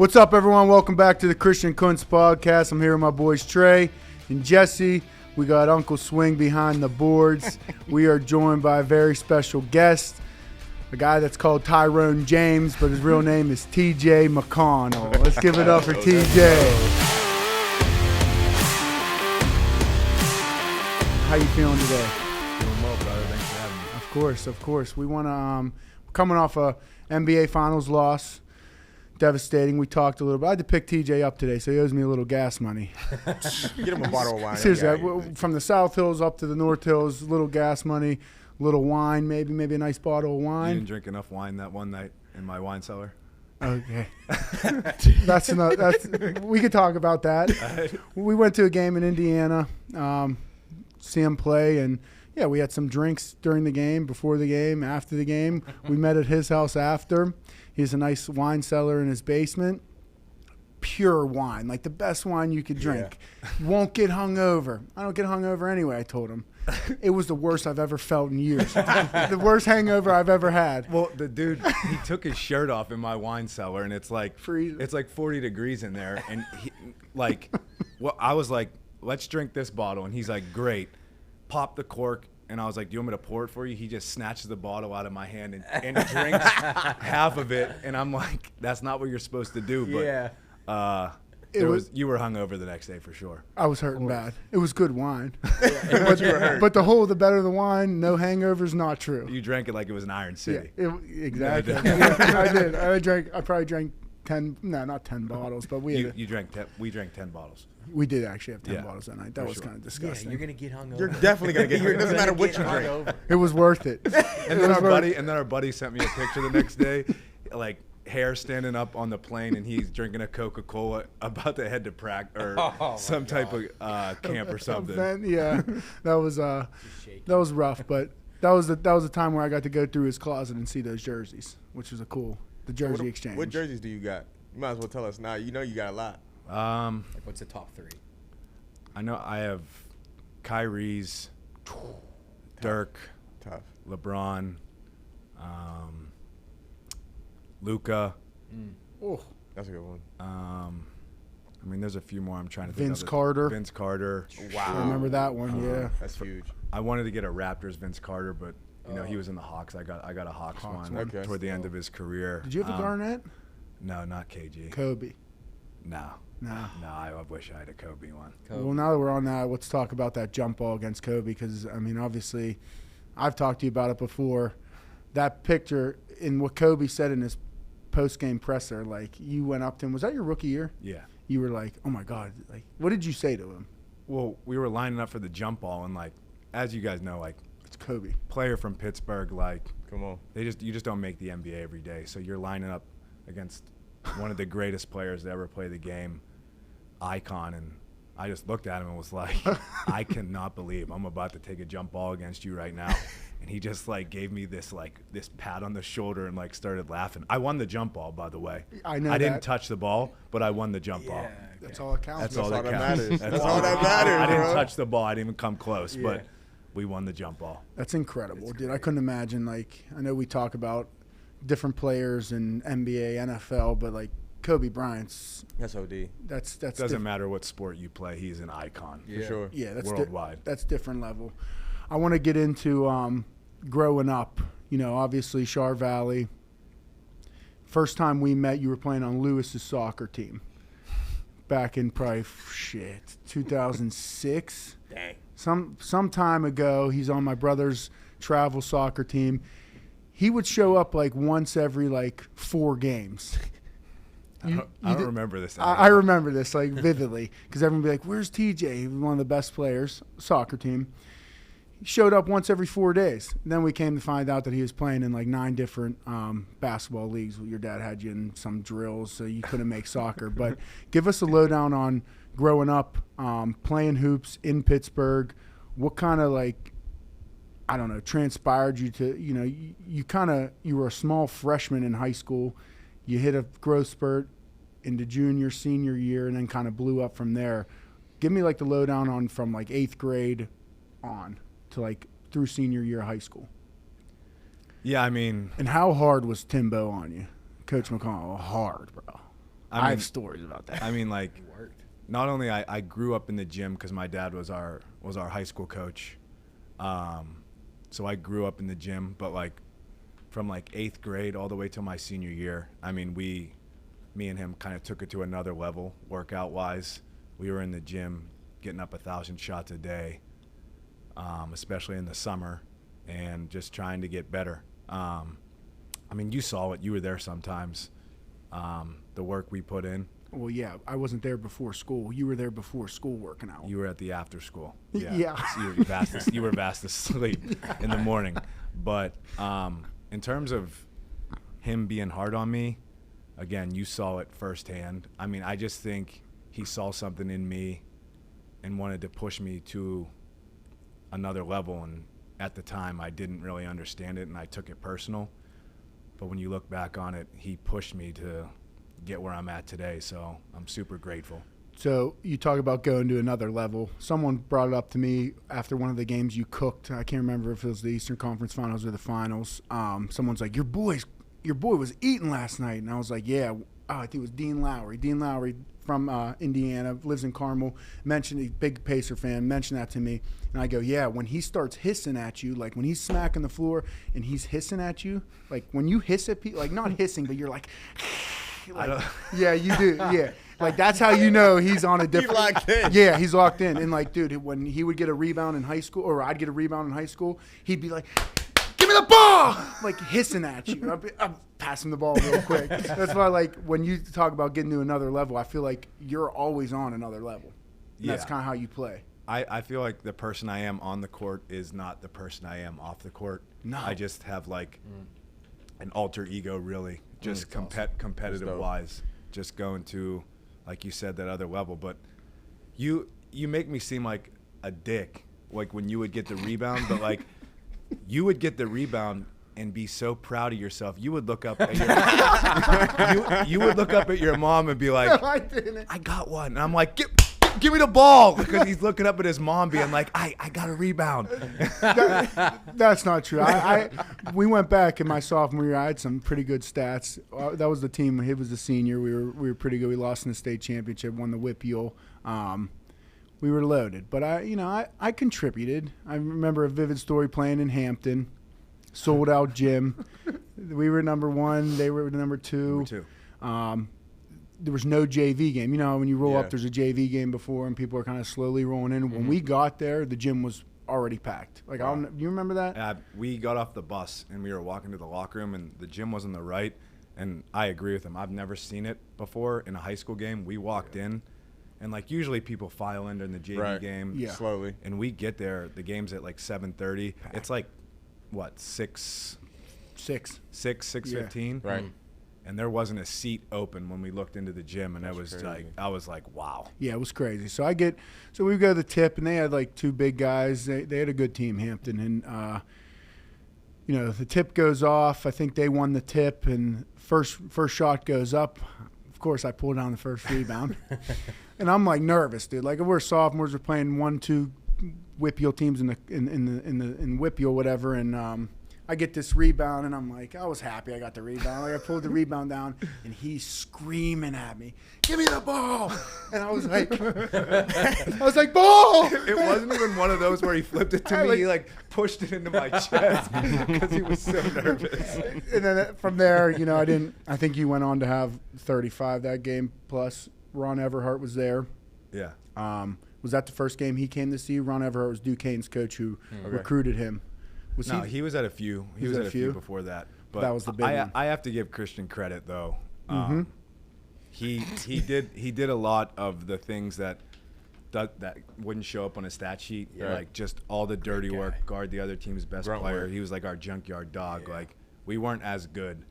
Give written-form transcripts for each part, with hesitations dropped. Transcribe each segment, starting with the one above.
What's up, everyone? Welcome back to the Christian Kuntz Podcast. I'm here with my boys Trey and Jesse. We got Uncle Swing behind the boards. We are joined by a very special guest, a guy that's called Tyrone James, but his real name is TJ McConnell. Let's give it up for TJ. How you feeling today? Doing well, brother. Thanks for having me. Of course. We want to coming off a NBA Finals loss. Devastating. We talked a little bit. I had to pick TJ up today, so he owes me a little gas money. Get him a bottle of wine. Seriously, from the South Hills up to the North Hills, little gas money, little wine, maybe a nice bottle of wine. You didn't drink enough wine that one night in my wine cellar? Okay. That's we could talk about that. We went to a game in Indiana, see him play, and yeah, we had some drinks during the game, before the game, after the game. We met at his house after. He has a nice wine cellar in his basement. Pure wine, like the best wine you could drink. Yeah. Won't get hungover. I don't get hungover anyway, I told him. It was the worst I've ever felt in years. The worst hangover I've ever had. Well, the dude, he took his shirt off in my wine cellar, and it's like freezing. It's like 40 degrees in there. And he, I was like, let's drink this bottle. And he's like, great. Pop the cork. And I was like, do you want me to pour it for you? He just snatches the bottle out of my hand and drinks half of it. And I'm like, that's not what you're supposed to do. But yeah. You were hungover the next day for sure. I was hurting bad. It was good wine. But the better the wine, no hangovers, not true. You drank it like it was an Iron City. Yeah, exactly. I did. I probably drank 10, no, not 10 bottles, but we drank 10 bottles. We did actually have 10 bottles that night. That was kind of disgusting. Yeah, you're going to get hungover. You're definitely going to get hungover. It doesn't matter what you drink. It was worth it. And then our buddy sent me a picture the next day, like hair standing up on the plane, and he's drinking a Coca-Cola, about to head to practice or some type of camp or something. Yeah, that was rough, but that was the time where I got to go through his closet and see those jerseys, which was the jersey exchange. What jerseys do you got? You might as well tell us now. You know you got a lot. Like what's the top three? I know I have Kyrie's, Dirk, LeBron, Luka. Oh, that's a good one. I mean, there's a few more I'm trying to think of. Vince Carter. Wow. I remember that one, yeah. That's huge. I wanted to get a Raptors Vince Carter, but he was in the Hawks. I got a Hawks one toward the end of his career. Did you have a Garnett? No, not KG. Kobe. No, I wish I had a Kobe one. Well, now that we're on that, let's talk about that jump ball against Kobe, because, I mean, obviously, I've talked to you about it before. That picture, in what Kobe said in his post-game presser, like, you went up to him. Was that your rookie year? Yeah. You were like, oh, my God. Like, what did you say to him? Well, we were lining up for the jump ball, and, like, as you guys know, like, it's Kobe. Player from Pittsburgh, like, come on. You just don't make the NBA every day. So you're lining up against one of the greatest players to ever play the game, icon, and I just looked at him and was like, I cannot believe I'm about to take a jump ball against you right now. And he just like gave me this pat on the shoulder and like started laughing. I won the jump ball, by the way. I know. I didn't touch the ball, but I won the jump ball. Okay. That's all that counts. That's all that matters. That's all that matters. I didn't bro. touch the ball. I didn't even come close, but we won the jump ball. That's incredible, dude. I couldn't imagine, like, I know we talk about different players in NBA, NFL, but like Kobe Bryant's. That's OD. That's doesn't matter what sport you play. He's an icon. For sure. Yeah, that's worldwide. That's different level. I want to get into growing up. You know, obviously Char Valley. First time we met, you were playing on Lewis's soccer team. Back in probably 2006. Dang. Some time ago, he's on my brother's travel soccer team. He would show up like once every like 4 games. I don't remember this. I remember this like vividly, because everyone would be like, "Where's TJ?" He was one of the best players, soccer team. He showed up once every 4 days. And then we came to find out that he was playing in like 9 different basketball leagues. Your dad had you in some drills, so you couldn't make soccer. But give us a lowdown on growing up, playing hoops in Pittsburgh. What kind of like, I don't know, transpired you to, you know, you were a small freshman in high school. You hit a growth spurt into junior, senior year, and then kind of blew up from there. Give me like the lowdown on from like 8th grade on to like through senior year of high school. Yeah, I mean. And how hard was Timbo on you? Coach McConnell, hard, bro. I have stories about that. I mean, like, not only I grew up in the gym because my dad was our high school coach, so I grew up in the gym. But like from like 8th grade all the way till my senior year, I mean, me and him kind of took it to another level workout wise. We were in the gym getting up 1,000 shots a day, especially in the summer, and just trying to get better. I mean, you saw it. You were there sometimes. The work we put in. Well, yeah, I wasn't there before school. You were there before school working out. You were at the after school. Yeah. So you were fast asleep in the morning. But in terms of him being hard on me, again, you saw it firsthand. I mean, I just think he saw something in me and wanted to push me to another level. And at the time, I didn't really understand it, and I took it personal. But when you look back on it, he pushed me to get where I'm at today, so I'm super grateful. So you talk about going to another level. Someone brought it up to me after one of the games you cooked. I can't remember if it was the Eastern Conference Finals or the Finals. Someone's like, your boy was eating last night. And I was like, yeah. I think it was Dean Lowry. Dean Lowry from Indiana, lives in Carmel, mentioned, a big Pacer fan, mentioned that to me. And I go, yeah, when he starts hissing at you, like when he's smacking the floor and he's hissing at you, like when you hiss at people, like not hissing, but you're like yeah, you do. Yeah. Like that's how you know he's on a different. He's locked in. Yeah, he's locked in. And like, dude, when he would get a rebound in high school, or I'd get a rebound in high school, he'd be like, "Give me the ball!" Like hissing at you. I'm passing the ball real quick. That's why, like, when you talk about getting to another level, I feel like you're always on another level. And Yeah. That's kind of how you play. I feel like the person I am on the court is not the person I am off the court. No. I just have like an alter ego, really, just competitive wise, just going to, like you said, that other level. But you make me seem like a dick, like when you would get the rebound, but like you would get the rebound and be so proud of yourself. You would look up at your you would look up at your mom and be like, No, I didn't. I got one. And I'm like, give me the ball, because he's looking up at his mom being like, I got a rebound. That's not true. We went back in my sophomore year. I had some pretty good stats. That was the team. He was the senior. We were pretty good. We lost in the state championship, won the Whippeal. We were loaded, but I contributed. I remember a vivid story playing in Hampton, sold out gym. We were number 1. They were number 2. There was no JV game. You know, when you roll up, there's a JV game before, and people are kind of slowly rolling in. When we got there, the gym was already packed. Like, you remember that? We got off the bus, and we were walking to the locker room, and the gym was on the right. And I agree with him. I've never seen it before in a high school game. We walked in, and, like, usually people file in during the JV game. Slowly. And we get there. The game's at, like, 7:30. It's, like, what, 6:15? Right. And there wasn't a seat open when we looked into the gym, and I was like, wow. Yeah, it was crazy. So we go to the tip, and they had like 2 big guys. They had a good team, Hampton, and the tip goes off. I think they won the tip, and first shot goes up. Of course, I pulled down the first rebound, and I'm like nervous, dude. Like, we're sophomores, we're playing 1-2 Whippeal teams in Whippeal, whatever, and I get this rebound, and I'm like, I was happy I got the rebound. Like, I pulled the rebound down, and he's screaming at me, "Give me the ball!" And I was like, ball! It wasn't even one of those where he flipped it to me. He like pushed it into my chest because he was so nervous. And then from there, I think he went on to have 35 that game. Plus, Ron Everhart was there. Yeah. Was that the first game he came to see? Ron Everhart was Duquesne's coach who recruited him. He was at a few. He was at a few before that. But that was the big one. I have to give Christian credit though. He did a lot of the things that wouldn't show up on a stat sheet. Yeah. Like just all the dirty work, guard the other team's best Grunt player. work. He was like our junkyard dog. Yeah. Like we weren't as good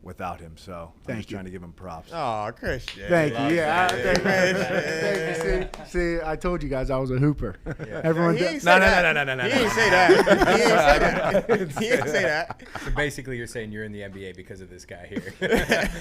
without him. So I'm just trying to give him props. Oh, Christian. Thank you. Yeah. Thank you. See, I told you guys I was a hooper. Yeah. Everyone. No. He He didn't say that. So basically, you're saying you're in the NBA because of this guy here.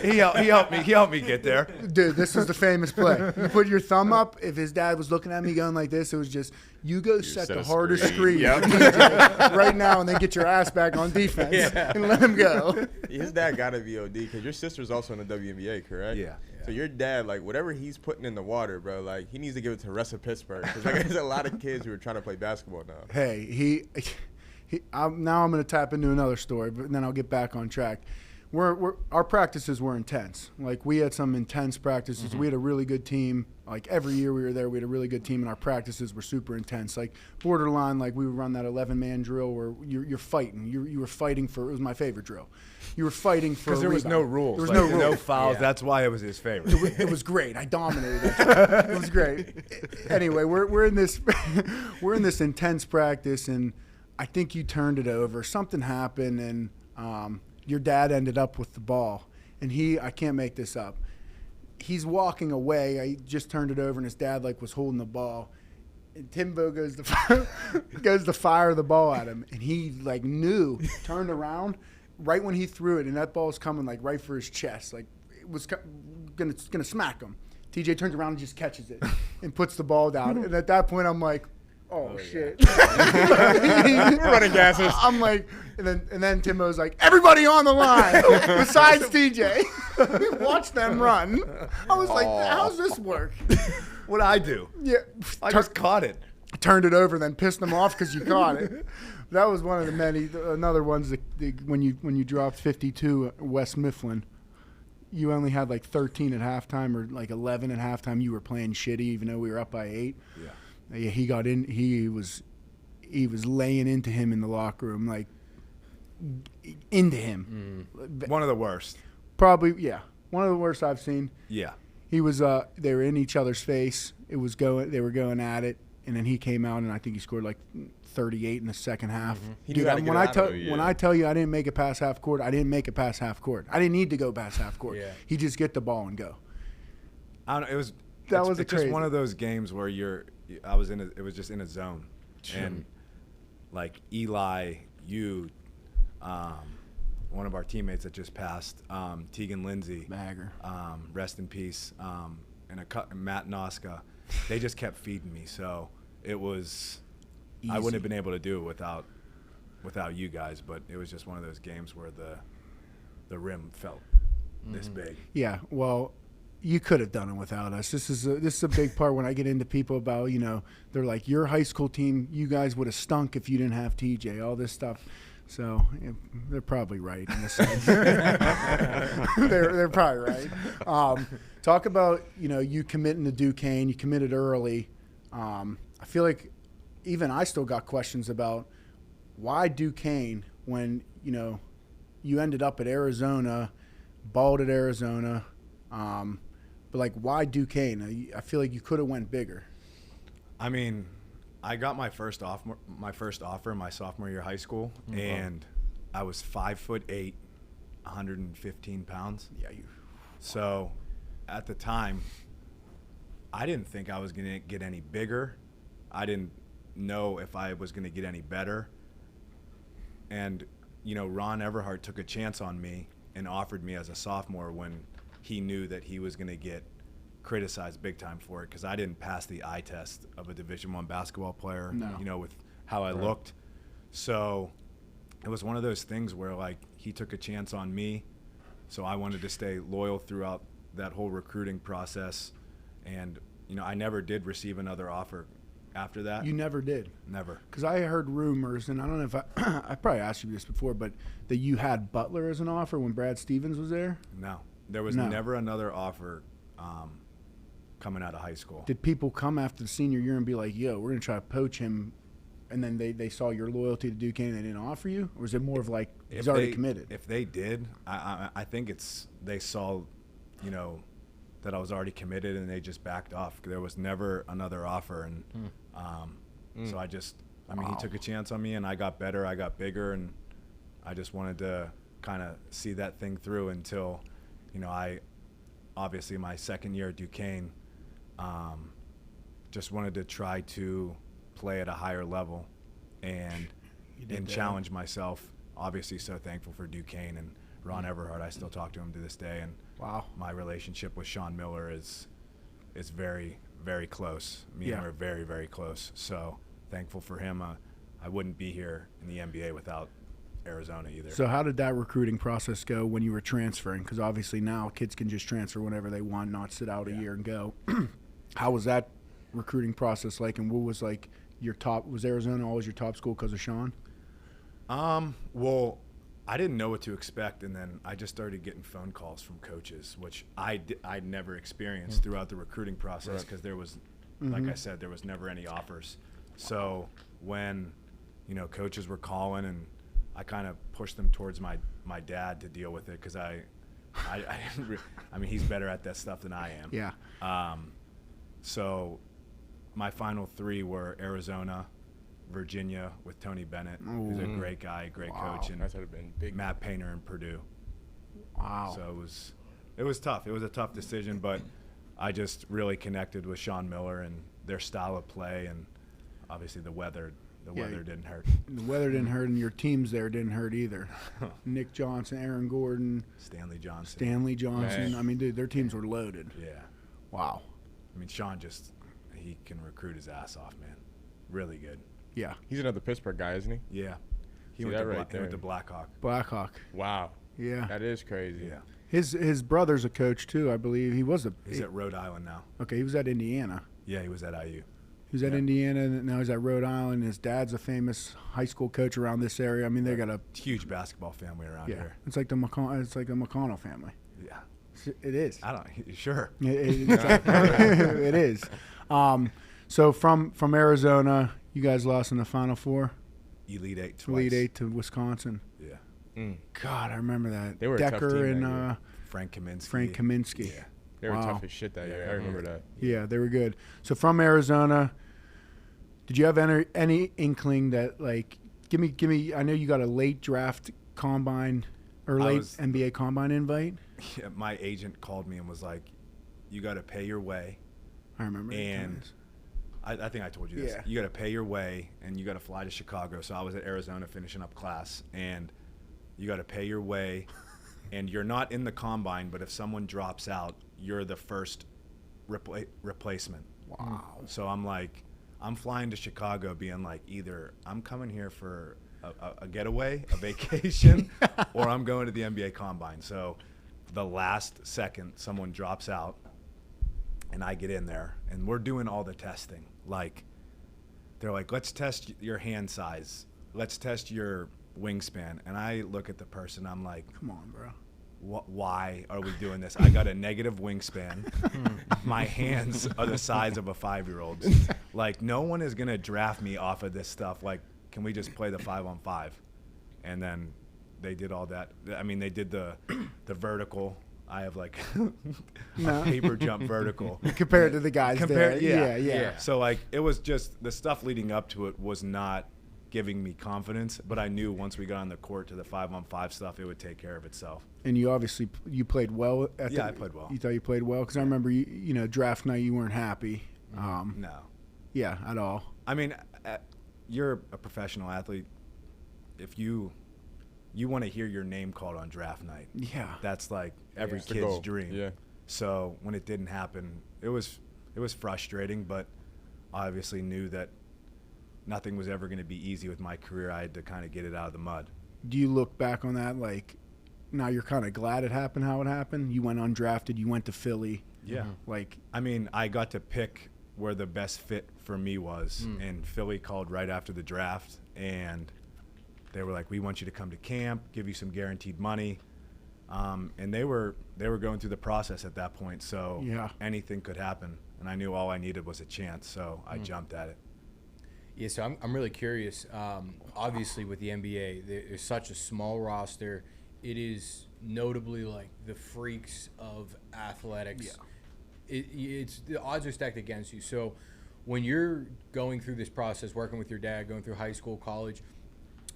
He helped me get there. Dude, this was the famous play. You put your thumb up. If his dad was looking at me going like this, it was just You go set the hardest screen. screen Yep. right now and then get your ass back on defense and let him go. His dad got to be OD because your sister's also in the WNBA, correct? Yeah. So your dad, like, whatever he's putting in the water, bro, like, he needs to give it to the rest of Pittsburgh. Because, like, there's a lot of kids who are trying to play basketball now. Hey, now I'm going to tap into another story, but then I'll get back on track. Our practices were intense. Like, we had some intense practices. We had a really good team. Like, every year we were there, we had a really good team, and our practices were super intense. Like, borderline, like, we would run that 11-man drill where you're fighting. You were fighting for – it was my favorite drill. You were fighting for – Because there was no rules. There was no rules. No fouls. Yeah. That's why it was his favorite. It was great. I dominated it. It was great. Anyway, we're in this we're in this intense practice, and I think you turned it over. Something happened, and your dad ended up with the ball, and I can't make this up. He's walking away. I just turned it over, and his dad was holding the ball. And Timbo goes to fire the ball at him, and he knew, turned around right when he threw it, and that ball's coming right for his chest. Like, it was gonna smack him. TJ turns around and just catches it and puts the ball down. And at that point, I'm like, oh shit. We're running gases. I'm like, and then Timbo's like, everybody on the line besides TJ. Watch them run. I was like, how's this work? What'd I do? Yeah, I just caught it. turned it over, then pissed them off because you caught it. That was one of the many. Another ones that when you dropped 52 at West Mifflin, you only had 13 at halftime or 11 at halftime. You were playing shitty, even though we were up by 8. Yeah, he got in. He was laying into him in the locker room, into him. One of the worst. Probably, yeah, one of the worst I've seen. Yeah. He was. They were in each other's face. It was going. They were going at it, and then he came out, and I think he scored 38 in the second half. He knew how to get when it out of it, when I tell you I didn't make it past half court, I didn't make it past half court. I didn't need to go past half court. Yeah. He just get the ball and go. I don't know. It's crazy. just one of those games where it was just in a zone, and Eli, one of our teammates that just passed, Tegan Lindsay, Bagger, rest in peace, and Matt Noska, they just kept feeding me. So it was, easy. I wouldn't have been able to do it without you guys. But it was just one of those games where the rim felt this big. Yeah, well, you could have done it without us. This is a big part when I get into people about, they're like, your high school team, you guys would have stunk if you didn't have TJ, all this stuff. So they're probably right in a sense. they're probably right. Talk about, you committing to Duquesne. You committed early. I feel like even I still got questions about why Duquesne when, you ended up at Arizona, balled at Arizona. But why Duquesne? I feel like you could have went bigger. I mean, I got my first offer my sophomore year of high school, and I was 5'8", 115 pounds. Yeah, So, at the time, I didn't think I was gonna get any bigger. I didn't know if I was gonna get any better. And Ron Everhart took a chance on me and offered me as a sophomore when he knew that he was going to get criticized big time for it because I didn't pass the eye test of a Division I basketball player, with how I looked. So it was one of those things where he took a chance on me, so I wanted to stay loyal throughout that whole recruiting process. And I never did receive another offer after that. You never did? Never. Because I heard rumors, and I don't know if I probably asked you this before, but that you had Butler as an offer when Brad Stevens was there? No. There was never another offer coming out of high school. Did people come after the senior year and be like, yo, we're going to try to poach him, and then they saw your loyalty to Duquesne and they didn't offer you? Or was it more of he's already committed? If they did, I think they saw, that I was already committed and they just backed off. There was never another offer. And so he took a chance on me and I got better, I got bigger, and I just wanted to kind of see that thing through until – I obviously my second year at Duquesne just wanted to try to play at a higher level and challenge myself. Obviously so thankful for Duquesne and Ron Everhart. I still talk to him to this day. And my relationship with Sean Miller is very, very close. Me and him are very, very close. So thankful for him. I wouldn't be here in the NBA without Arizona either. So how did that recruiting process go when you were transferring? Because obviously now kids can just transfer whenever they want, not sit out a year and go. How was that recruiting process like, and what was like your top? Was Arizona always your top school because of Sean? Well, I didn't know what to expect, and then I just started getting phone calls from coaches, which I'd never experienced throughout the recruiting process because there was, like I said, there was never any offers. So when, coaches were calling, and I kind of pushed them towards my dad to deal with it because I mean, he's better at that stuff than I am. Yeah. So my final 3 were Arizona, Virginia with Tony Bennett, who's a great guy, great coach, and That would have been big. Matt Painter in Purdue. Wow. So it was tough. It was a tough decision, but I just really connected with Sean Miller and their style of play, and obviously the weather. The weather didn't hurt. The weather didn't hurt, and your teams there didn't hurt either. Nick Johnson, Aaron Gordon, Stanley Johnson. Man. I mean, dude, their teams were loaded. Yeah. Wow. I mean, Sean he can recruit his ass off, man. Really good. Yeah. He's another Pittsburgh guy, isn't he? Yeah. He See went that to right there. Blackhawk. Blackhawk. Wow. Yeah. That is crazy. Yeah. His brother's a coach too, I believe. He's at Rhode Island now. Okay, he was at Indiana. Yeah, he was at IU. He was at Indiana, and now he's at Rhode Island. His dad's a famous high school coach around this area. I mean, they got a Huge basketball family around here. It's like the McConnell family. Yeah. It is. I don't. Sure. It is. So from Arizona, you guys lost in the Final Four. Elite Eight twice. Elite Eight to Wisconsin. Yeah. God, I remember that. They were a tough Decker team that and year. Frank Kaminsky. Yeah. They were Wow. tough as shit that year. I remember that. Yeah, they were good. So from Arizona, did you have any inkling that, like, give me? I know you got a late draft combine or late NBA combine invite. Yeah, my agent called me and was like, "You got to pay your way." I remember. And I think I told you this. Yeah. You got to pay your way, and you got to fly to Chicago. So I was at Arizona finishing up class, and you got to pay your way, and you're not in the combine, but if someone drops out, you're the first replacement. Wow. So I'm like, I'm flying to Chicago being like, either I'm coming here for a getaway, a vacation, or I'm going to the NBA combine. So the last second someone drops out and I get in there and we're doing all the testing. Like, they're like, let's test your hand size. Let's test your wingspan. And I look at the person, I'm like, Come on, bro. why are we doing this? I got a negative wingspan. My hands are the size of a 5-year-old's. Like, no one is going to draft me off of this stuff. Like, can we just play the 5-on-5? And then they did all that. I mean, they did the vertical. I have like a paper jump vertical. Compared to the guys there. Yeah. So, like, it was just the stuff leading up to it was not giving me confidence, but I knew once we got on the court to the 5-on-5 stuff, it would take care of itself. And you obviously played well. I played well. You thought you played well? Because I remember, draft night you weren't happy. No. Yeah, at all. I mean, you're a professional athlete. If you want to hear your name called on draft night, that's like every kid's dream. Yeah. So when it didn't happen, it was frustrating, but I obviously knew that nothing was ever going to be easy with my career. I had to kind of get it out of the mud. Do you look back on that like now you're kind of glad it happened how it happened? You went undrafted, you went to Philly. Yeah. Like, I mean, I got to pick where the best fit for me was, and Philly called right after the draft, and they were like, we want you to come to camp, give you some guaranteed money. And they were going through the process at that point, so anything could happen. And I knew all I needed was a chance, so I jumped at it. Yeah, so I'm really curious. Obviously, with the NBA, there's such a small roster. It is notably like the freaks of athletics. Yeah. It's the odds are stacked against you. So when you're going through this process, working with your dad, going through high school, college,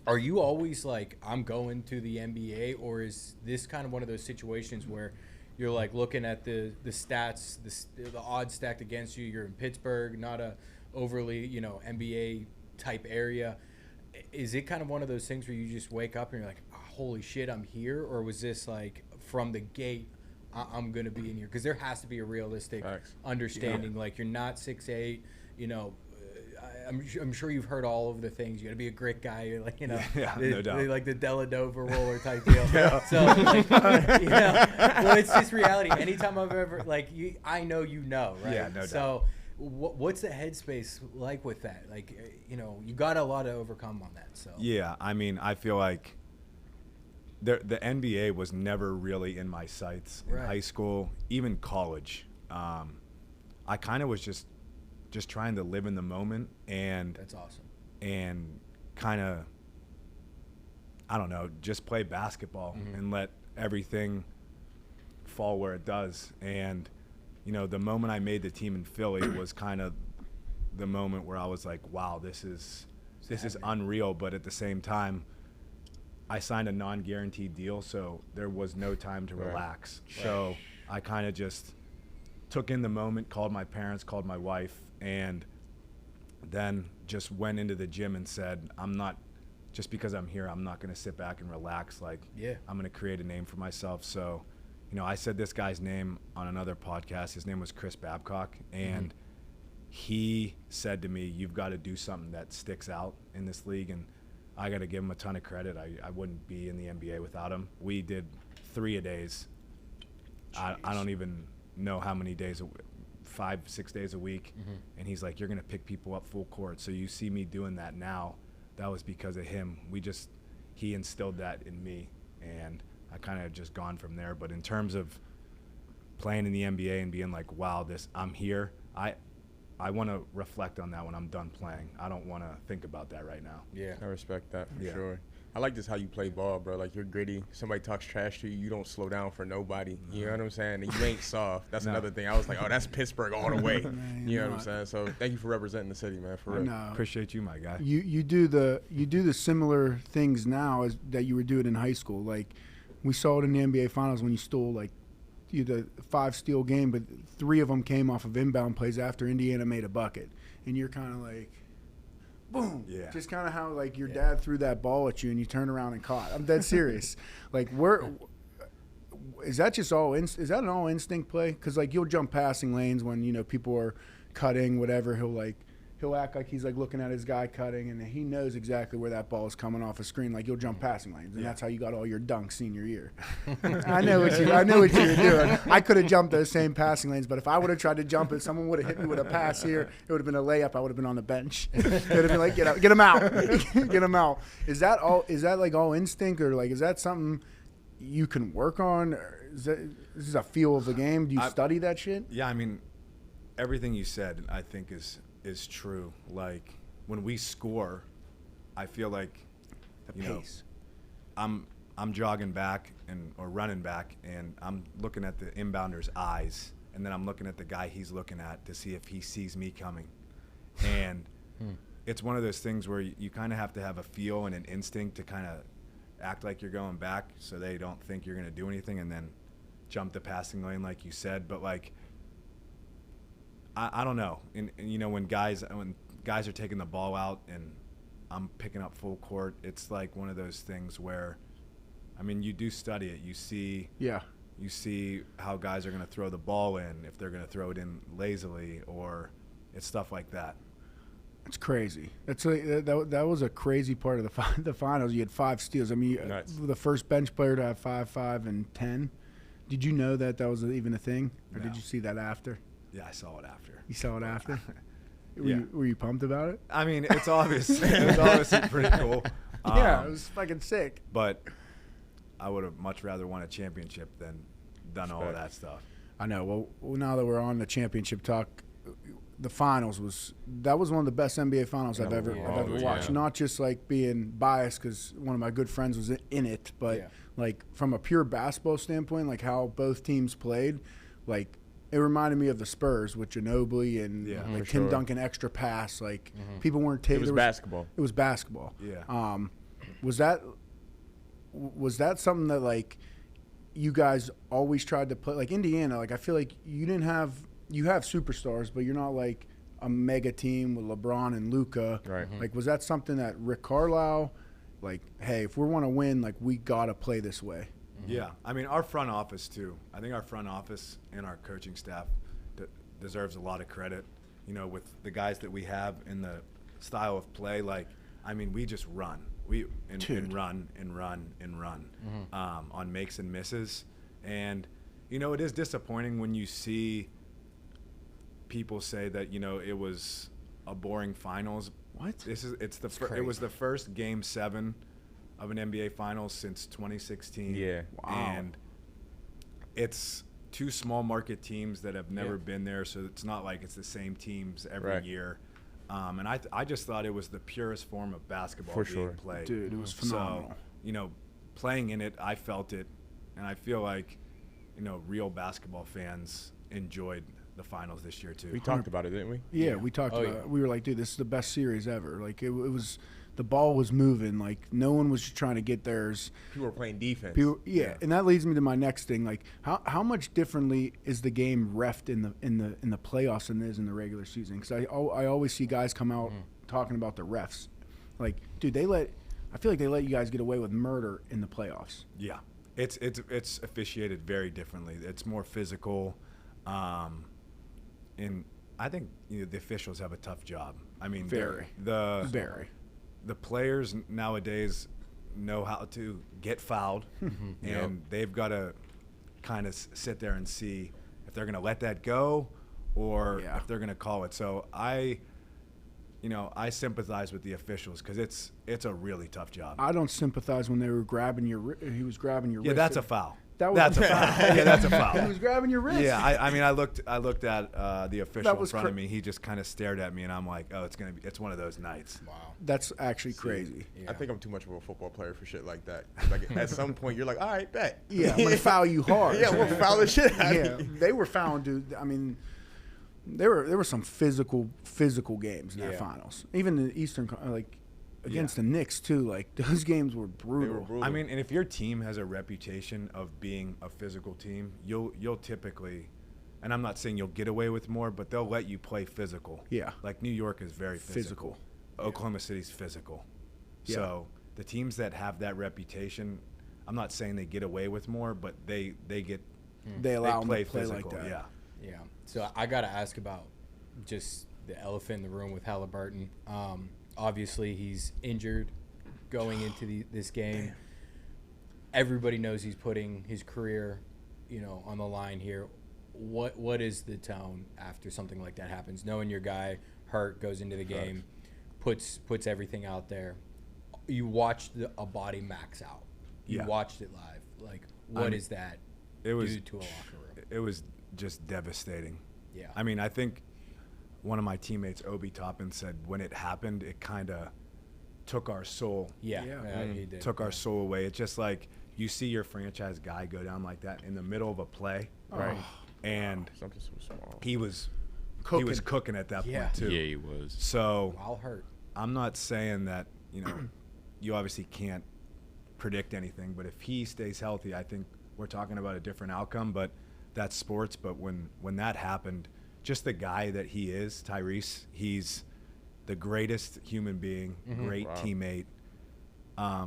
are you always like, I'm going to the NBA, or is this kind of one of those situations where you're like looking at the stats, the odds stacked against you? You're in Pittsburgh, not a overly, NBA type area. Is it kind of one of those things where you just wake up and you're like, oh, holy shit, I'm here? Or was this like from the gate, I'm going to be in here? Because there has to be a realistic understanding. Like, you're not 6'8", I'm sure you've heard all of the things. You got to be a grit guy. You're like, no doubt. Like the Deladova roller type deal. So, like, well, it's just reality. Anytime I've ever, I know right? Yeah, no doubt. So, what's the headspace like with that? Like, you got a lot to overcome on that. So. Yeah, I mean, I feel like the NBA was never really in my sights in high school, even college. I kind of was just trying to live in the moment, and that's awesome. And kind of, I don't know, just play basketball and let everything fall where it does. And the moment I made the team in Philly was kind of the moment where I was like, wow, this is unreal. But at the same time, I signed a non-guaranteed deal, so there was no time to relax. So I kind of just took in the moment, called my parents, called my wife, and then just went into the gym and said, just because I'm here, I'm not going to sit back and relax. I'm going to create a name for myself. So, I said this guy's name on another podcast. His name was Chris Babcock, and he said to me, you've got to do something that sticks out in this league, and I got to give him a ton of credit. I wouldn't be in the NBA without him. We did 3-a-days. I don't even know how many days, 5-6 days a week. And he's like, you're going to pick people up full court. So you see me doing that now. That was because of him. He instilled that in me, and I kind of just gone from there. But in terms of playing in the NBA and being like, wow, I'm here, I want to reflect on that when I'm done playing. I don't want to think about that right now. Yeah, I respect that for sure. I like just how you play ball, bro. Like, you're gritty. Somebody talks trash to you, you don't slow down for nobody. You know what I'm saying? And you ain't soft. That's another thing. I was like, oh, that's Pittsburgh all the way. You know what I'm saying? So thank you for representing the city, man. For real. Appreciate you, my guy. You do the similar things now as that you were doing in high school. Like, we saw it in the NBA Finals when you stole you the 5-steal game, but 3 of them came off of inbound plays after Indiana made a bucket, and you're kind of like, boom, just kind of how your dad threw that ball at you and you turned around and caught. I'm dead serious. Is that just is that an all instinct play? Because you'll jump passing lanes when people are cutting, whatever. He'll act like he's looking at his guy cutting, and he knows exactly where that ball is coming off a screen. You'll jump passing lanes, and that's how you got all your dunks senior year. I know what you were doing. I could have jumped those same passing lanes, but if I would have tried to jump it, someone would have hit me with a pass here. It would have been a layup. I would have been on the bench. It would have been like, get him out, get him out. Is that all instinct, or is that something you can work on? Or is this a feel of the game? Do you study that shit? Yeah, I mean, everything you said, I think is true. When we score, I feel like the pace. I'm jogging back or running back, and I'm looking at the inbounder's eyes, and then I'm looking at the guy he's looking at to see if he sees me coming. And it's one of those things where you kind of have to have a feel and an instinct to kind of act like you're going back so they don't think you're going to do anything, and then jump the passing lane like you said. But I don't know. And when guys are taking the ball out and I'm picking up full court, it's one of those things where, I mean, you do study it. You see how guys are going to throw the ball in, if they're going to throw it in lazily, or it's stuff like that. It's crazy. That was a crazy part of the finals. You had 5 steals. I mean, the first bench player to have 5, 5, and 10. Did you know that was even a thing, or did you see that after? Yeah, I saw it after. You saw it after? Yeah. Were you pumped about it? I mean, it's obvious. It was obviously pretty cool. Yeah, it was fucking sick. But I would have much rather won a championship than done all of that stuff. I know. Well, now that we're on the championship talk, the finals was one of the best NBA finals I've ever watched. Yeah. Not just being biased because one of my good friends was in it, but from a pure basketball standpoint, how both teams played, it reminded me of the Spurs with Ginobili and Tim Duncan extra pass. People weren't taking. It was basketball. It was basketball. Yeah. Was that something that you guys always tried to play? Indiana, I feel like you have superstars, but you're not a mega team with LeBron and Luka. Right. Was that something that Rick Carlisle, hey, if we want to win, we gotta play this way? Yeah, I mean, our front office too. I think our front office and our coaching staff deserves a lot of credit. With the guys that we have in the style of play, like, I mean, we just run. And run on makes and misses. And, it is disappointing when you see people say that, it was a boring finals. What? It was the first Game 7 of an NBA Finals since 2016. Yeah. Wow. And it's two small market teams that have never been there, so it's not like it's the same teams every year. And I just thought it was the purest form of basketball being played. Dude, it was phenomenal. So, playing in it, I felt it, and I feel like, real basketball fans enjoyed the finals this year too. We talked about it, didn't we? Yeah, we talked about it. We were like, dude, this is the best series ever. Like, it was the ball was moving. Like, no one was just trying to get theirs. People were playing defense. And that leads me to my next thing. Like, how much differently is the game reffed in the playoffs than it is in the regular season? Because I always see guys come out talking about the refs. Like, dude, I feel like they let you guys get away with murder in the playoffs. Yeah, it's officiated very differently. It's more physical, and I think the officials have a tough job. I mean, the players nowadays know how to get fouled, and they've got to kind of sit there and see if they're going to let that go or if they're going to call it. So I sympathize with the officials because it's a really tough job. I don't sympathize when they were grabbing he was grabbing your wrist. Yeah, that's a foul. That's a foul. Yeah, that's a foul. He was grabbing your wrist. Yeah, I mean, I looked at the official in front of me. He just kind of stared at me, and I'm like, oh, it's one of those nights. Wow. That's actually crazy. I think I'm too much of a football player for shit like that. Like, at some point, you're like, all right, bet. Yeah, I'm going to foul you hard. Yeah, we'll foul the shit out of you. They were fouling, dude. I mean, there were some physical games in that finals. Even the Eastern, like, against the Knicks, too. Like, those games were brutal. I mean, and if your team has a reputation of being a physical team, you'll typically, and I'm not saying you'll get away with more, but they'll let you play physical. Yeah. Like, New York is very physical. Oklahoma City's physical. Yeah. So the teams that have that reputation, I'm not saying they get away with more, but they allow them play to play physical. like that. Yeah. Yeah. So I got to ask about just the elephant in the room with Haliburton. Obviously, he's injured going into this game. Damn. Everybody knows he's putting his career, on the line here. What is the tone after something like that happens? Knowing your guy hurt, goes into the game, puts everything out there. You watched a body max out. You watched it live. Like, what is that do to a locker room? It was just devastating. Yeah. I mean, I think one of my teammates, Obi Toppin, said when it happened, it kind of took our soul. Yeah, he did. Took our soul away. It's just like you see your franchise guy go down like that in the middle of a play, right? And something so small. He was cooking at that Yeah. point too. Yeah, he was. So I'll hurt. I'm not saying that you obviously can't predict anything, but if he stays healthy, I think we're talking about a different outcome. But that's sports. But when that happened, just the guy that he is, Tyrese, he's the greatest human being, great teammate.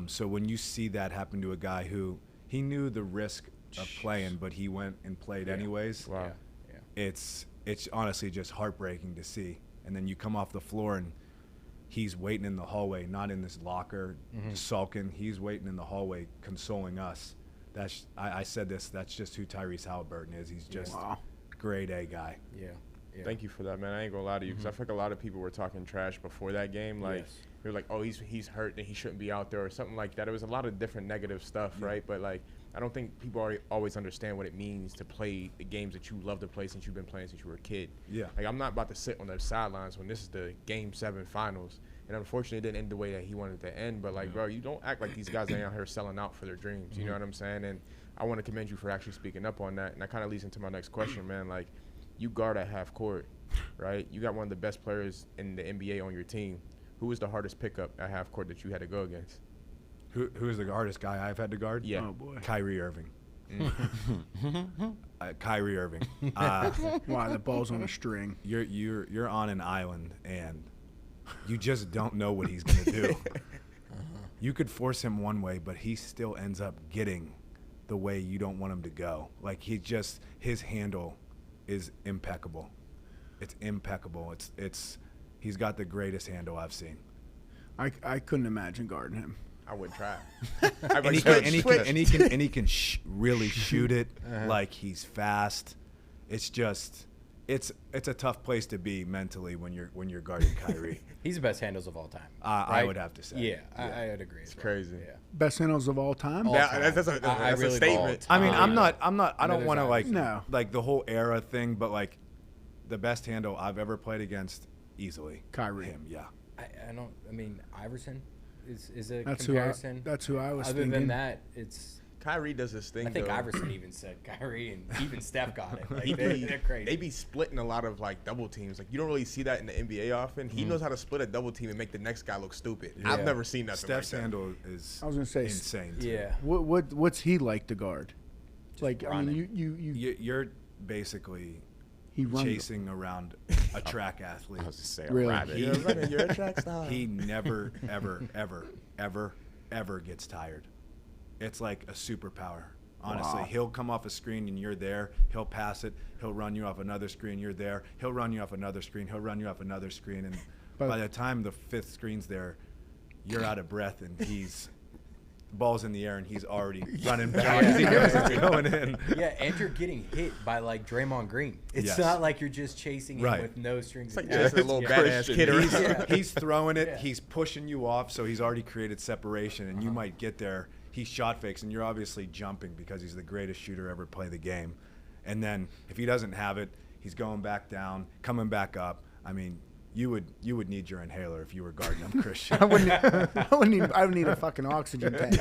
So when you see that happen to a guy who he knew the risk of playing, but he went and played anyways, it's honestly just heartbreaking to see. And then you come off the floor and he's waiting in the hallway, not in this locker, sulking. He's waiting in the hallway, consoling us. I said this. That's just who Tyrese Haliburton is. He's just grade A guy. Yeah. Thank you for that, man. I ain't gonna lie to you because I feel like a lot of people were talking trash before that game. Like they were like, "Oh, he's hurt and he shouldn't be out there" or something like that. It was a lot of different negative stuff, right? But like, I don't think people always understand what it means to play the games that you love to play since you've been playing since you were a kid. Yeah. Like, I'm not about to sit on the sidelines when this is the Game 7 finals. And unfortunately, it didn't end the way that he wanted it to end. But, like, bro, you don't act like these guys ain't out here selling out for their dreams. You know what I'm saying? And I want to commend you for actually speaking up on that. And that kind of leads into my next question, man. Like, you guard at half court, right? You got one of the best players in the NBA on your team. Who was the hardest pickup at half court that you had to go against? Who is the hardest guy I've had to guard? Yeah. Oh, boy. Kyrie Irving. Kyrie Irving. Wow, the ball's on a string. You're on an island and you just don't know what he's gonna do. You could force him one way, but he still ends up getting the way you don't want him to go. Like his handle is impeccable. It's impeccable. He's got the greatest handle I've seen. I couldn't imagine guarding him. I would try. And he can really shoot it. Like, he's fast. It's just, it's a tough place to be mentally when you're guarding Kyrie. He's the best handles of all time. I would have to say. Yeah, I would agree. It's crazy. Yeah. Best handles of all time? That's a statement. I mean, I don't want to like the whole era thing, but like the best handle I've ever played against, easily. Kyrie. Him, yeah. I mean, Iverson is a That's comparison. That's who I was Other thinking. than that, it's... Kyrie does this thing. I think though. Iverson even said Kyrie, and even Steph got it. Like, They're crazy. They be splitting a lot of like double teams. Like, you don't really see that in the NBA often. He knows how to split a double team and make the next guy look stupid. Yeah. I've never seen nothing Steph's like that. handle is I was gonna say insane. Too. Yeah. What's he like to guard? Like, I mean, You're basically he runs chasing around a track athlete. I was just saying, Really? rabbit. You're a track star. He never, ever gets tired. It's like a superpower. Honestly, Wow. He'll come off a screen and you're there. He'll pass it. He'll run you off another screen. You're there. He'll run you off another screen. He'll run you off another screen. And by the time the fifth screen's there, you're out of breath and he's ball's in the air and he's already running back. He knows it's going in. Yeah, and you're getting hit by like Draymond Green. It's Yes. not like you're just chasing him Right. with no strings It's like attached. just a little badass kid around. He's throwing it. Yeah. He's pushing you off, so he's already created separation, and you might get there. He shot fakes, and you're obviously jumping because he's the greatest shooter ever play the game. And then if he doesn't have it, he's going back down, coming back up. I mean, you would need your inhaler if you were guarding him, Christian. I would need a fucking oxygen tank.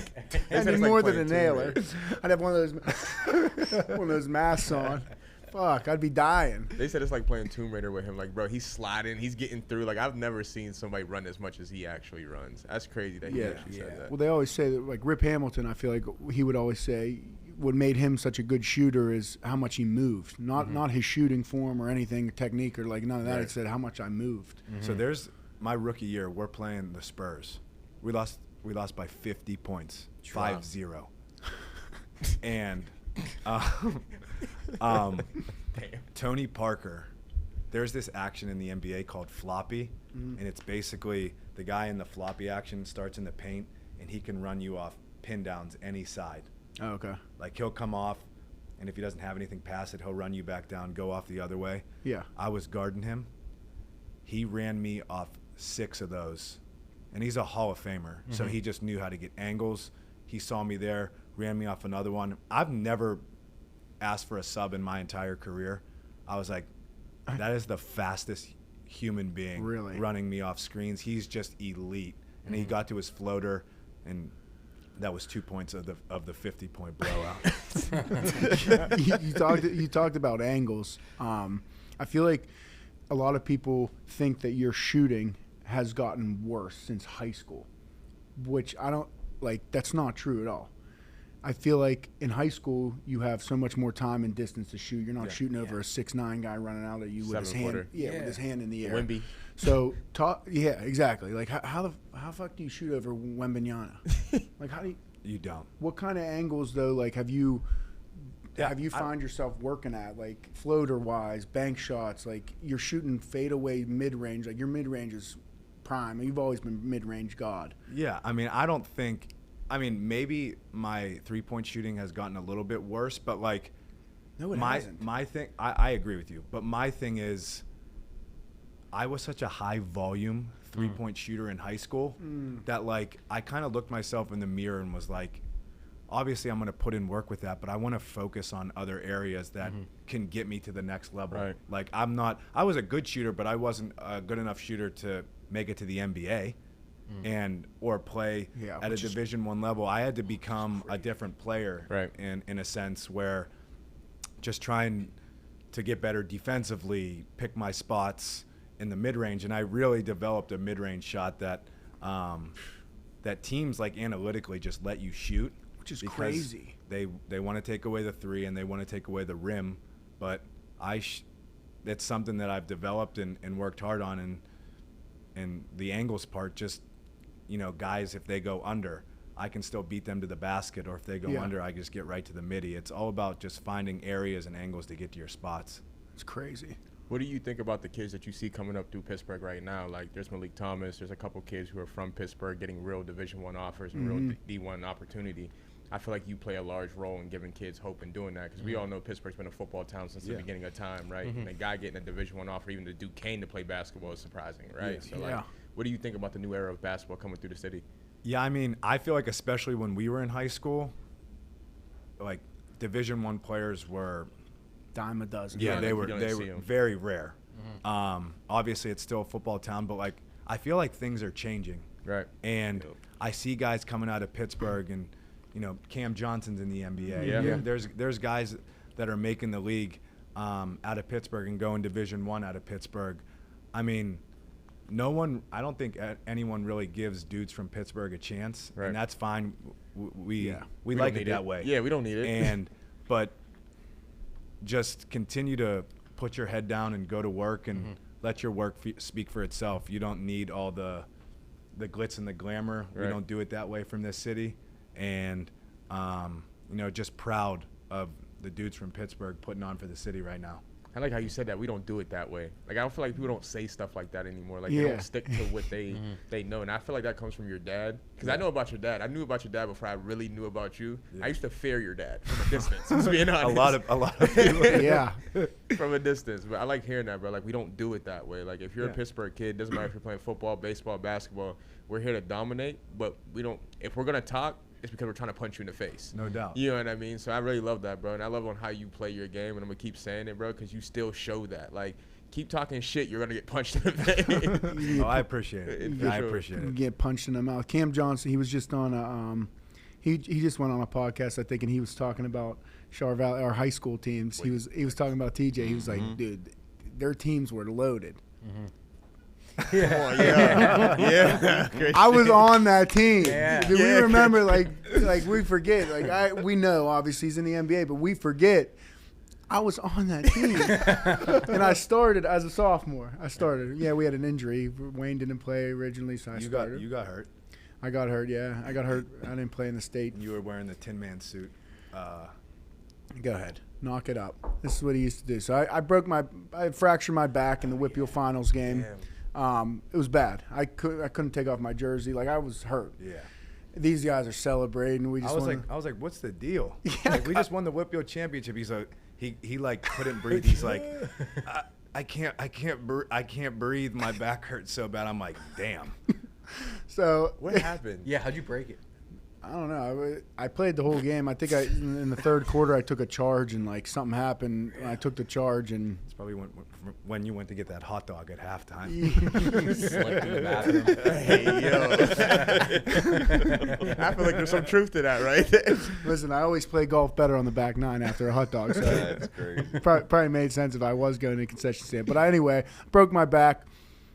I need like more than a playing nailer. I'd have one of those masks on. Fuck, I'd be dying. They said it's like playing Tomb Raider with him. Like, bro, he's sliding, he's getting through. Like, I've never seen somebody run as much as he actually runs. That's crazy that he actually said that. Well, they always say that, like Rip Hamilton, I feel like he would always say what made him such a good shooter is how much he moved. Not his shooting form or anything, technique or like none of that. Right. It said how much I moved. So there's my rookie year. We're playing the Spurs. We lost by 50 points, 5-0. And Tony Parker, there's this action in the NBA called floppy, and it's basically the guy in the floppy action starts in the paint, and he can run you off pin downs any side. Oh, okay. Like, he'll come off, and if he doesn't have anything past it, he'll run you back down, go off the other way. Yeah. I was guarding him. He ran me off 6 of those, and he's a Hall of Famer, so he just knew how to get angles. He saw me there, ran me off another one. I've never asked for a sub in my entire career. I was like, that is the fastest human being Really? running me off screens. He's just elite. And he got to his floater, and that was 2 points of the 50-point blowout. you talked about angles. I feel like a lot of people think that your shooting has gotten worse since high school, which I don't like. That's not true at all. I feel like in high school you have so much more time and distance to shoot. You're not shooting over a 6'9" guy running out at you with his hand, Seven-footer. with his hand in the air. Wemby. So exactly. Like how fuck do you shoot over Wembanyama? Like how do you? You don't. What kind of angles though? Like have you find yourself working at like floater wise, bank shots? Like you're shooting fadeaway mid range. Like your mid range is prime. You've always been mid range god. Yeah, I mean, I don't think. I mean, maybe my 3-point shooting has gotten a little bit worse, but like, No, it hasn't. my thing. I agree with you, but my thing is, I was such a high volume 3-point shooter in high school that like I kind of looked myself in the mirror and was like, obviously I'm going to put in work with that, but I want to focus on other areas that can get me to the next level. Right. Like I was a good shooter, but I wasn't a good enough shooter to make it to the NBA or play at a Division I level. I had to become a different player in a sense where just trying to get better defensively, pick my spots in the mid-range, and I really developed a mid-range shot that that teams like analytically just let you shoot, which is crazy. They want to take away the 3 and they want to take away the rim, but it's something that I've developed and worked hard on, and the angles part, just guys, if they go under, I can still beat them to the basket, or if they go under, I just get right to the midi. It's all about just finding areas and angles to get to your spots. It's crazy. What do you think about the kids that you see coming up through Pittsburgh right now? Like, there's Malik Thomas. There's a couple kids who are from Pittsburgh getting real Division I offers and real D1 opportunity. I feel like you play a large role in giving kids hope and doing that because we all know Pittsburgh's been a football town since the beginning of time, right? And a guy getting a Division I offer, even to Duquesne to play basketball, is surprising, right? So, like, what do you think about the new era of basketball coming through the city? Yeah, I mean, I feel like especially when we were in high school, like Division I players were dime a dozen. Yeah, they were very rare. Obviously, it's still a football town, but like I feel like things are changing. Right. And I see guys coming out of Pittsburgh, and Cam Johnson's in the NBA. There's guys that are making the league out of Pittsburgh and going Division I out of Pittsburgh. I mean, I don't think anyone really gives dudes from Pittsburgh a chance, and that's fine. We like it that way. Yeah, we don't need it. But just continue to put your head down and go to work and let your work speak for itself. You don't need all the glitz and the glamour. We don't do it that way from this city. And, just proud of the dudes from Pittsburgh putting on for the city right now. I like how you said that. We don't do it that way. Like, I don't feel like people don't say stuff like that anymore. Like, they don't stick to what they know. And I feel like that comes from your dad. Because I know about your dad. I knew about your dad before I really knew about you. I used to fear your dad from a distance, just being honest. A lot of people. From a distance. But I like hearing that, bro. Like, we don't do it that way. Like, if you're a Pittsburgh kid, doesn't matter if you're playing football, baseball, basketball, we're here to dominate. But we don't – if we're going to talk – it's because we're trying to punch you in the face. No doubt. You know what I mean? So I really love that, bro. And I love on how you play your game. And I'm going to keep saying it, bro, because you still show that. Like, keep talking shit, you're going to get punched in the face. I appreciate it. I appreciate it. Get punched in the mouth. Cam Johnson, he was just on he just went on a podcast, I think, and he was talking about Char Valley, our high school teams. He was talking about TJ. He was like, dude, their teams were loaded. I was on that team. Do we remember? Like we forget. Like we know, obviously he's in the NBA, but we forget. I was on that team, and I started as a sophomore. Yeah, we had an injury. Wayne didn't play originally, so I started. You got hurt. I got hurt. Yeah, I got hurt. I didn't play in the state. You were wearing the Tin Man suit. Go ahead. Knock it up. This is what he used to do. So I fractured my back in the Whitfield Finals game. It was bad. I couldn't take off my jersey. Like, I was hurt. Yeah. These guys are celebrating. I was like, what's the deal? Like, we just won the Whitfield championship. He's like, he like couldn't breathe. He's like, I can't breathe. My back hurts so bad. I'm like, damn. So what happened? Yeah, how'd you break it? I don't know. I played the whole game. I think in the third quarter I took a charge, and like something happened. And I took the charge, and it's probably when you went to get that hot dog at halftime. Slipped in the bathroom. Hey, yo. I feel like there's some truth to that, right? Listen, I always play golf better on the back nine after a hot dog. So that's crazy. Probably made sense if I was going to a concession stand. But anyway, broke my back.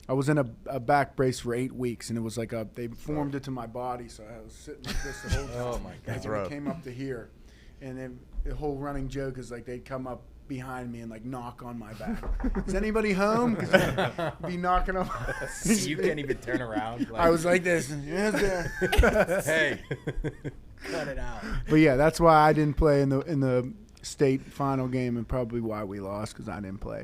I was in a back brace for 8 weeks, and it was like they formed it to my body, so I was sitting like this the whole time. Oh, my God. That's rough. It came up to here. And then the whole running joke is like they'd come up behind me and like knock on my back. Is anybody home? Because be knocking on my You can't even turn around. I was like this. Hey, cut it out. But yeah, that's why I didn't play in the state final game, and probably why we lost, because I didn't play.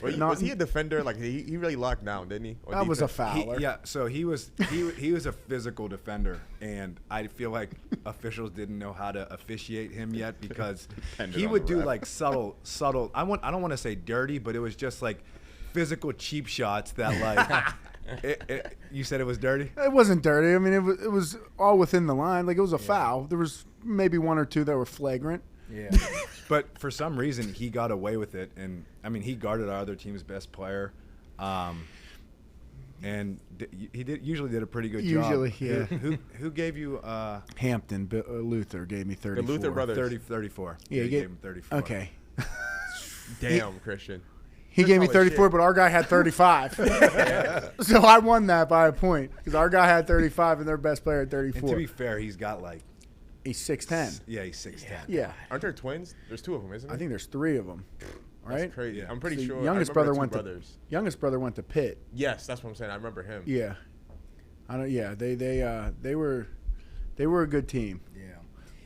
Was he a defender? Like he really locked down, didn't he? That was a fouler. So he was a physical defender, and I feel like officials didn't know how to officiate him yet, because he would do like subtle. I don't want to say dirty, but it was just like physical cheap shots that like. You said it was dirty? It wasn't dirty. I mean, it was all within the line. Like, it was a foul. There was maybe one or two that were flagrant. Yeah. But for some reason, he got away with it. And, I mean, he guarded our other team's best player. And he usually did a pretty good job. Usually, yeah. Who gave you Hampton. Luther gave me 34. The Luther brothers. 34. Yeah, he gave him 34. Okay. Damn, Christian. He gave me 34, but our guy had 35. So I won that by a point, because our guy had 35 and their best player had 34. And to be fair, he's got like... He's 6'10". Yeah, he's 6'10". Yeah. Aren't there twins? There's two of them, isn't there? I think there's 3 of them. Right? That's crazy. Yeah. I'm pretty so sure. Youngest brother went to Pitt. Yes, that's what I'm saying. I remember him. Yeah. Yeah, they were a good team. Yeah.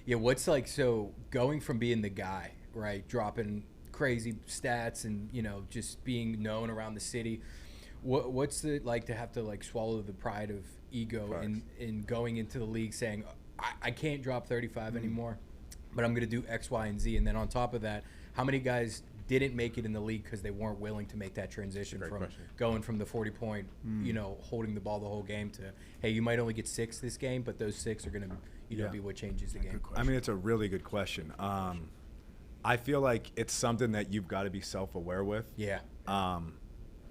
Yeah, what's like, so going from being the guy, right, dropping crazy stats and, you know, just being known around the city. What's it like to have to, like, swallow the pride of ego in going into the league saying, I can't drop 35 anymore, but I'm going to do X, Y, and Z. And then on top of that, how many guys didn't make it in the league because they weren't willing to make that transition from going from the 40-point, you know, holding the ball the whole game to, hey, you might only get 6 this game, but those 6 are going to, you know, be what changes the game. I mean, it's a really good question. I feel like it's something that you've got to be self-aware with. Yeah.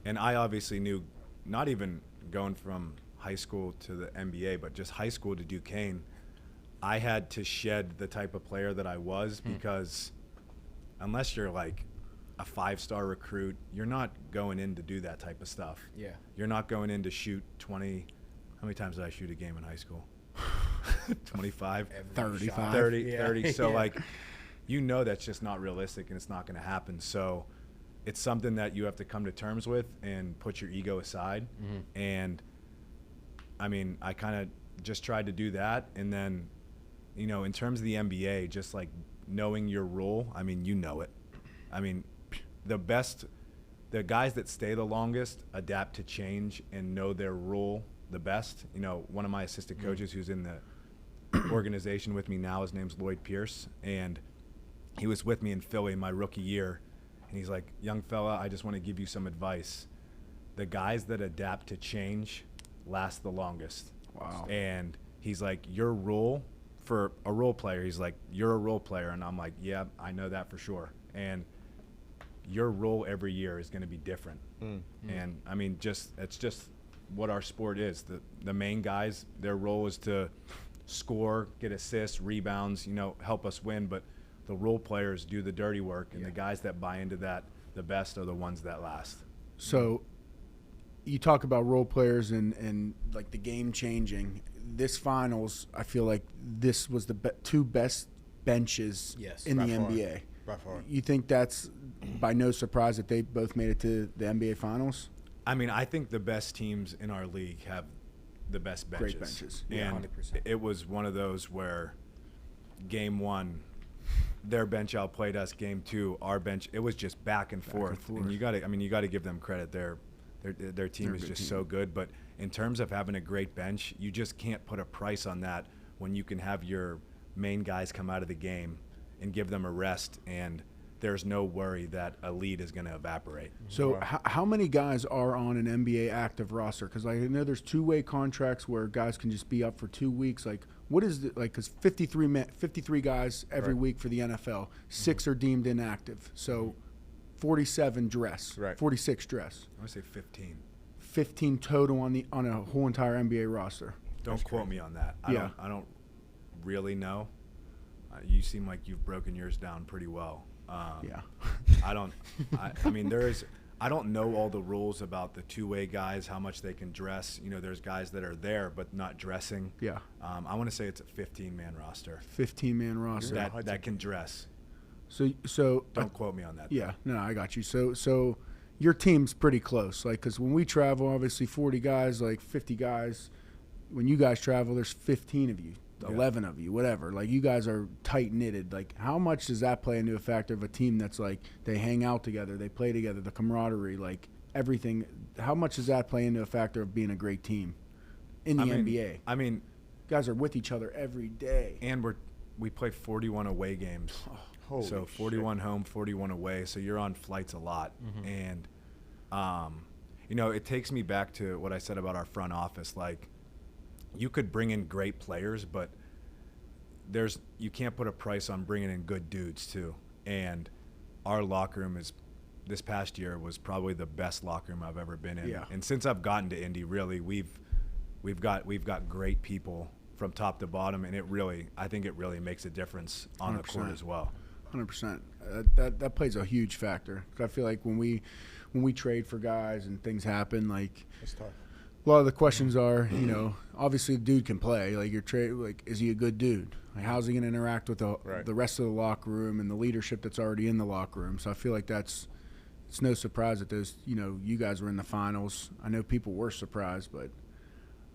And I obviously knew, not even going from high school to the NBA, but just high school to Duquesne, I had to shed the type of player that I was because unless you're like a 5-star recruit, you're not going in to do that type of stuff. Yeah. You're not going in to shoot 20. How many times did I shoot a game in high school? 25? 35. 30. So, like, you know that's just not realistic and it's not going to happen. So it's something that you have to come to terms with and put your ego aside. And, I mean, I kind of just tried to do that. And then, you know, in terms of the NBA, just, like, knowing your role, I mean, you know it. I mean, the guys that stay the longest adapt to change and know their role the best. You know, one of my assistant coaches who's in the organization with me now, his name's Lloyd Pierce, and he was with me in Philly my rookie year, and he's like, young fella, I just want to give you some advice. The guys that adapt to change last the longest. Wow. And he's like, your role for a role player, he's like, you're a role player. And I'm like, yeah, I know that for sure. And your role every year is going to be different. And I mean, it's just what our sport is. The main guys, their role is to score, get assists, rebounds, you know, help us win. But the role players do the dirty work, and the guys that buy into that the best are the ones that last. So you talk about role players and like the game changing. This finals, I feel like this was the two best benches in the NBA. By far. You think that's by no surprise that they both made it to the NBA finals? I mean, I think the best teams in our league have the best benches. Great benches. And 100%. It was one of those where game one, their bench outplayed us. Game two, our bench, it was just back and forth. And you got to give them credit. Their team is just so good. But in terms of having a great bench, you just can't put a price on that when you can have your main guys come out of the game and give them a rest, and there's no worry that a lead is going to evaporate. So how many guys are on an NBA active roster? Because I know there's two-way contracts where guys can just be up for 2 weeks. Like, what is it like? Because 53 guys every week for the NFL, 6 are deemed inactive. So 47 dress, 46 dress. I want to say 15. 15 total on a whole entire NBA roster. Don't quote me on that. I don't really know. You seem like you've broken yours down pretty well. I don't. I mean, I don't know all the rules about the two-way guys, how much they can dress. You know, there's guys that are there but not dressing. Yeah. I want to say it's a 15-man roster. 15-man roster that can dress. So don't quote me on that. Yeah. No, I got you. So your team's pretty close. Like, because when we travel, obviously 40 guys, like 50 guys. When you guys travel, there's 15 of you. 11 of you, whatever. Like, you guys are tight-knitted. Like, how much does that play into a factor of a team that's like they hang out together, they play together, the camaraderie, like everything? How much does that play into a factor of being a great team in the NBA? I mean, guys are with each other every day. And we play 41 away games. So 41 home, 41 away. So you're on flights a lot. And, you know, it takes me back to what I said about our front office. Like, you could bring in great players, but you can't put a price on bringing in good dudes too. And our locker room this past year was probably the best locker room I've ever been in. Yeah. And since I've gotten to Indy, really, we've got great people from top to bottom, and I think it really makes a difference on 100%. The court as well. 100%. That plays a huge factor. I feel like when we trade for guys and things happen, like, it's tough. A lot of the questions are, you know, obviously the dude can play. Like, is he a good dude? Like, how's he going to interact with the rest of the locker room and the leadership that's already in the locker room? So I feel like it's no surprise that you guys were in the finals. I know people were surprised, but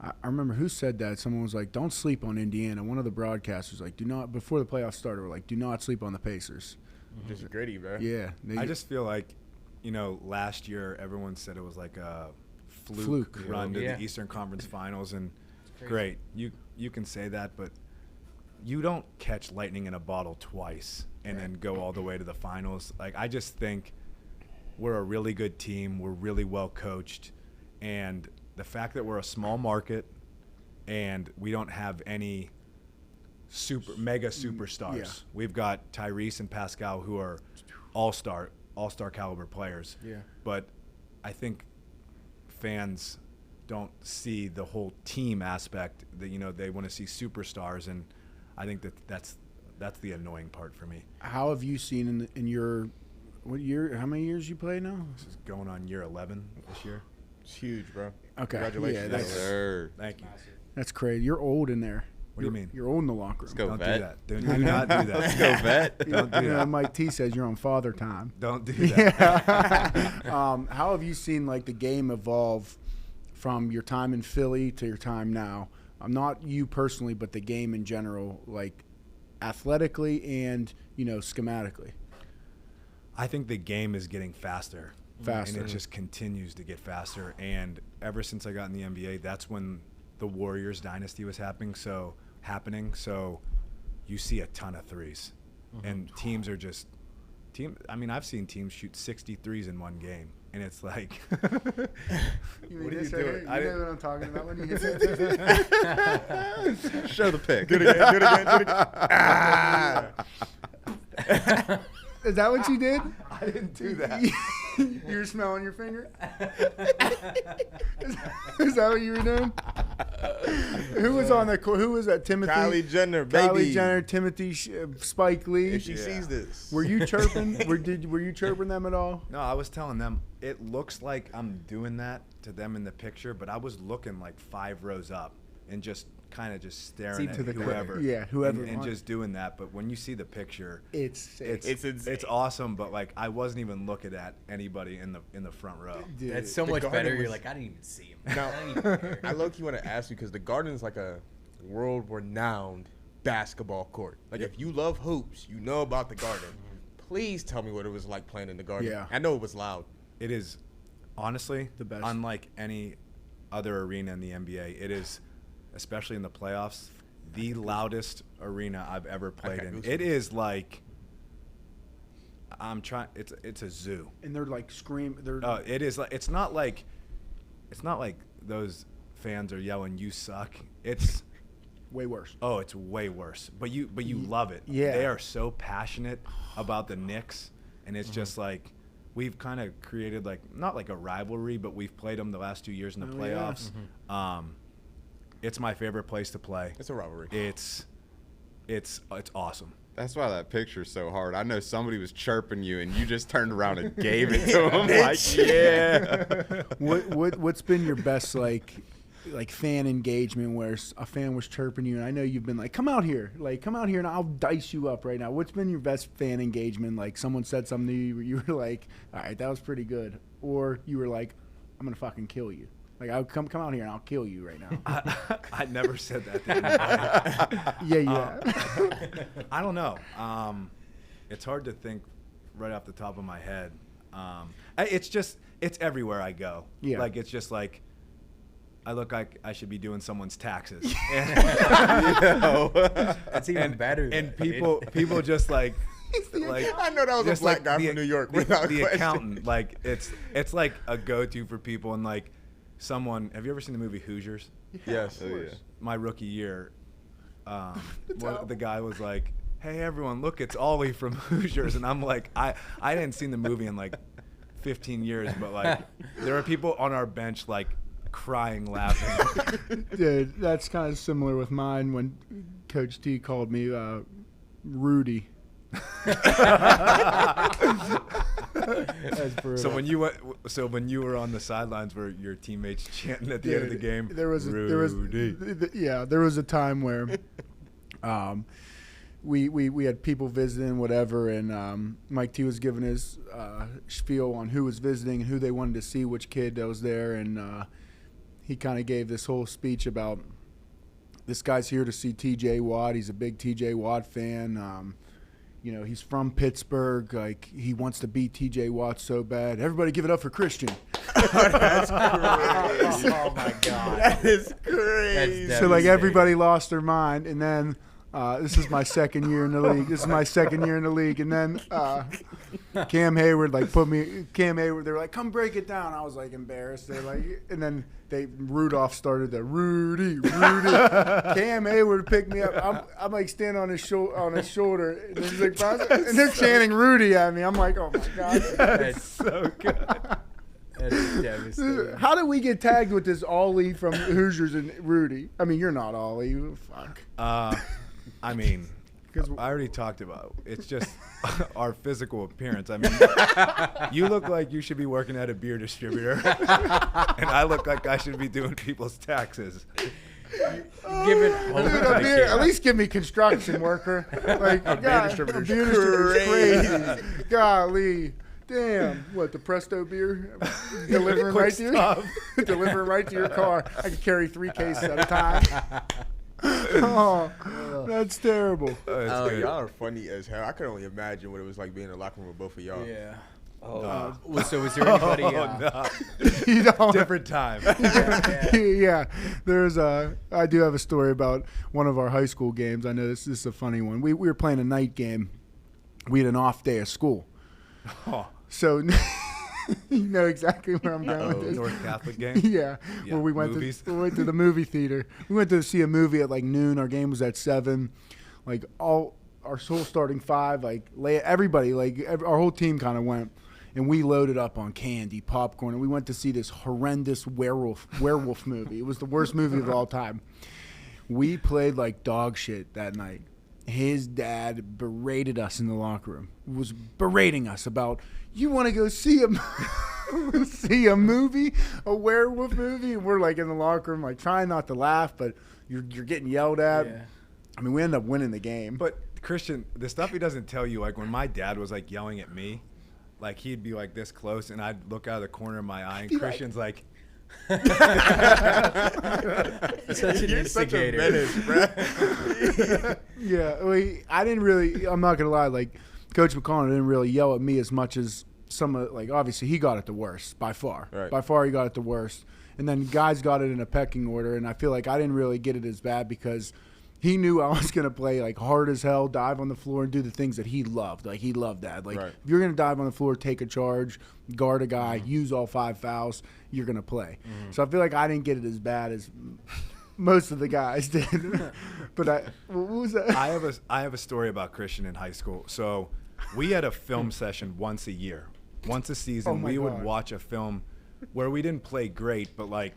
I remember who said that. Someone was like, don't sleep on Indiana. One of the broadcasters, like, before the playoffs started, were like, do not sleep on the Pacers. Just gritty, bro. Yeah. I just feel like, last year everyone said it was like a fluke run to the Eastern Conference Finals, and great. You can say that, but you don't catch lightning in a bottle twice and then go all the way to the finals. Like, I just think we're a really good team. We're really well coached, and the fact that we're a small market and we don't have any mega superstars. Yeah. We've got Tyrese and Pascal, who are all-star caliber players. Yeah. But I think fans don't see the whole team aspect. That they want to see superstars, and I think that's the annoying part for me. How have you seen in your what year? How many years you play now? This is going on year 11 this year. It's huge, bro. Okay. Congratulations. Yeah, Thank you. That's crazy. You're old in there. What do you mean? You're old in the locker room. Let's go, Don't vet. do that. Do not do that. Let's go, vet. Don't do that. Mike T says you're on father time. Don't do that. Yeah. How have you seen the game evolve from your time in Philly to your time now? Not you personally, but the game in general, athletically and schematically. I think the game is getting faster. Faster. And it just continues to get faster. And ever since I got in the NBA, that's when the Warriors dynasty was happening. So you see a ton of threes. Mm-hmm. And teams are just I've seen teams shoot 60 threes in one game. And it's like, what are you doing? You know what I'm talking about when you hit that? Show the pic. Do it again. Ah. Is that what you did? I didn't do that. You were smelling your finger? Is that what you were doing? Who was on the court? Who was that? Timothy? Kylie Jenner, baby. Kylie Jenner, Timothy, Spike Lee. If she sees this. Were you chirping? Were you chirping them at all? No, I was telling them it looks like I'm doing that to them in the picture, but I was looking like 5 rows up and just kind of just staring at whoever. Yeah, whoever. And just doing that. But when you see the picture, it's awesome. But I wasn't even looking at anybody in the front row. Dude, That's so much better. You're like, I didn't even see him. No, I didn't even care. I low-key want to ask you because the Garden's like a world-renowned basketball court. If you love hoops, you know about the Garden. Please tell me what it was like playing in the Garden. Yeah. I know it was loud. It is honestly the best. Unlike any other arena in the NBA, it is, especially in the playoffs, the loudest arena I've ever played in. It is like it's a zoo. And they're scream. It is like it's not like those fans are yelling "You suck." It's way worse. Oh, it's way worse. But you love it. Yeah. They are so passionate about the Knicks, and it's just like we've kind of created not like a rivalry, but we've played them the last 2 years in the playoffs. Yeah. It's my favorite place to play. It's a rivalry. It's awesome. That's why that picture's so hard. I know somebody was chirping you, and you just turned around and gave it to him. What's been your best fan engagement where a fan was chirping you, and I know you've been come out here, and I'll dice you up right now. What's been your best fan engagement? Someone said something to you, you were like, all right, that was pretty good, or you were like, I'm gonna fucking kill you. I'll come out here and I'll kill you right now. I never said that to anybody. Yeah. I don't know. It's hard to think right off the top of my head. It's everywhere I go. Yeah. It's just I look like I should be doing someone's taxes. That's even better. And people just I know that was a black guy from New York. The accountant. It's like a go-to for people, and someone. Have you ever seen the movie Hoosiers? Yes. Oh, yeah. My rookie year, the guy was like, "Hey everyone, look, it's Ollie from Hoosiers," and I'm like, I hadn't seen the movie in 15 years, but there are people on our bench crying, laughing. Dude, that's kind of similar with mine when Coach T called me Rudy. That's brutal. So when you were on the sidelines, were your teammates chanting at the end of the game? There was a time where we had people visiting, whatever, and Mike T was giving his spiel on who was visiting and who they wanted to see, which kid that was there, and he kind of gave this whole speech about this guy's here to see TJ Watt. He's a big TJ Watt fan. you know, he's from Pittsburgh. Like, he wants to beat TJ Watt so bad. Everybody give it up for Christian. That's crazy. Oh my God. That is crazy. That's So, like, everybody lost their mind. And then this is my second year in the league. And then Cam Hayward, they were like, come break it down. I was, like, embarrassed. They're like, and then Rudolph started the Rudy. Cam Hayward picked me up. I'm like standing on his shoulder. And they're chanting Rudy at me. I'm like, oh, my God. That's so good. That's devastating. How did we get tagged with this Ollie from Hoosiers and Rudy? I mean, you're not Ollie. Fuck. I mean, 'Cause I already talked about it. It's just our physical appearance. I mean, you look like you should be working at a beer distributor, and I look like I should be doing people's taxes. Giving hope Dude, to the kid. at least give me construction worker. Like, A beer distributor's crazy. Golly. Damn. What, the Presto beer? Delivering Quick right to you? Delivering right to your car. I can carry 3 cases at a time. Oh, that's terrible. Oh, y'all are funny as hell. I can only imagine what it was like being in the locker room with both of y'all. Yeah. So was there anybody? No. You know, Different time. yeah. I do have a story about one of our high school games. I know this is a funny one. We were playing a night game. We had an off day of school. Oh, So you know exactly where I'm going with this. North Catholic game. Yeah, Yeah, where we went movies. to the movie theater. We went to see a movie at like noon. Our game was at 7. Like all our whole starting 5, like everybody, our whole team kind of went, and we loaded up on candy, popcorn, and we went to see this horrendous werewolf movie. It was the worst movie of all time. We played like dog shit that night. His dad berated us in the locker room. Was berating us about, you want to go see a movie, a werewolf movie, and we're like in the locker room, like trying not to laugh, but you're getting yelled at. Yeah. I mean, we ended up winning the game. But Christian, the stuff he doesn't tell you, like when my dad was like yelling at me, like he'd be like this close, and I'd look out of the corner of my eye, and Christian's like Such an You're such a instigator. menace, bro. Yeah, I didn't really. I'm not gonna lie. Like Coach McConnell didn't really yell at me as much as some of. Like obviously he got it the worst by far. Right. By far he got it the worst. And then guys got it in a pecking order. And I feel like I didn't really get it as bad because he knew I was gonna play like hard as hell, dive on the floor, and do the things that he loved. Like he loved that. Like Right. if you're gonna dive on the floor, take a charge, guard a guy, use all 5 fouls, you're gonna play. So I feel like I didn't get it as bad as most of the guys did. But what was that? I have a story about Christian in high school. So we had a film session once a year. Once a season, Oh my we would God. watch a film where we didn't play great, but like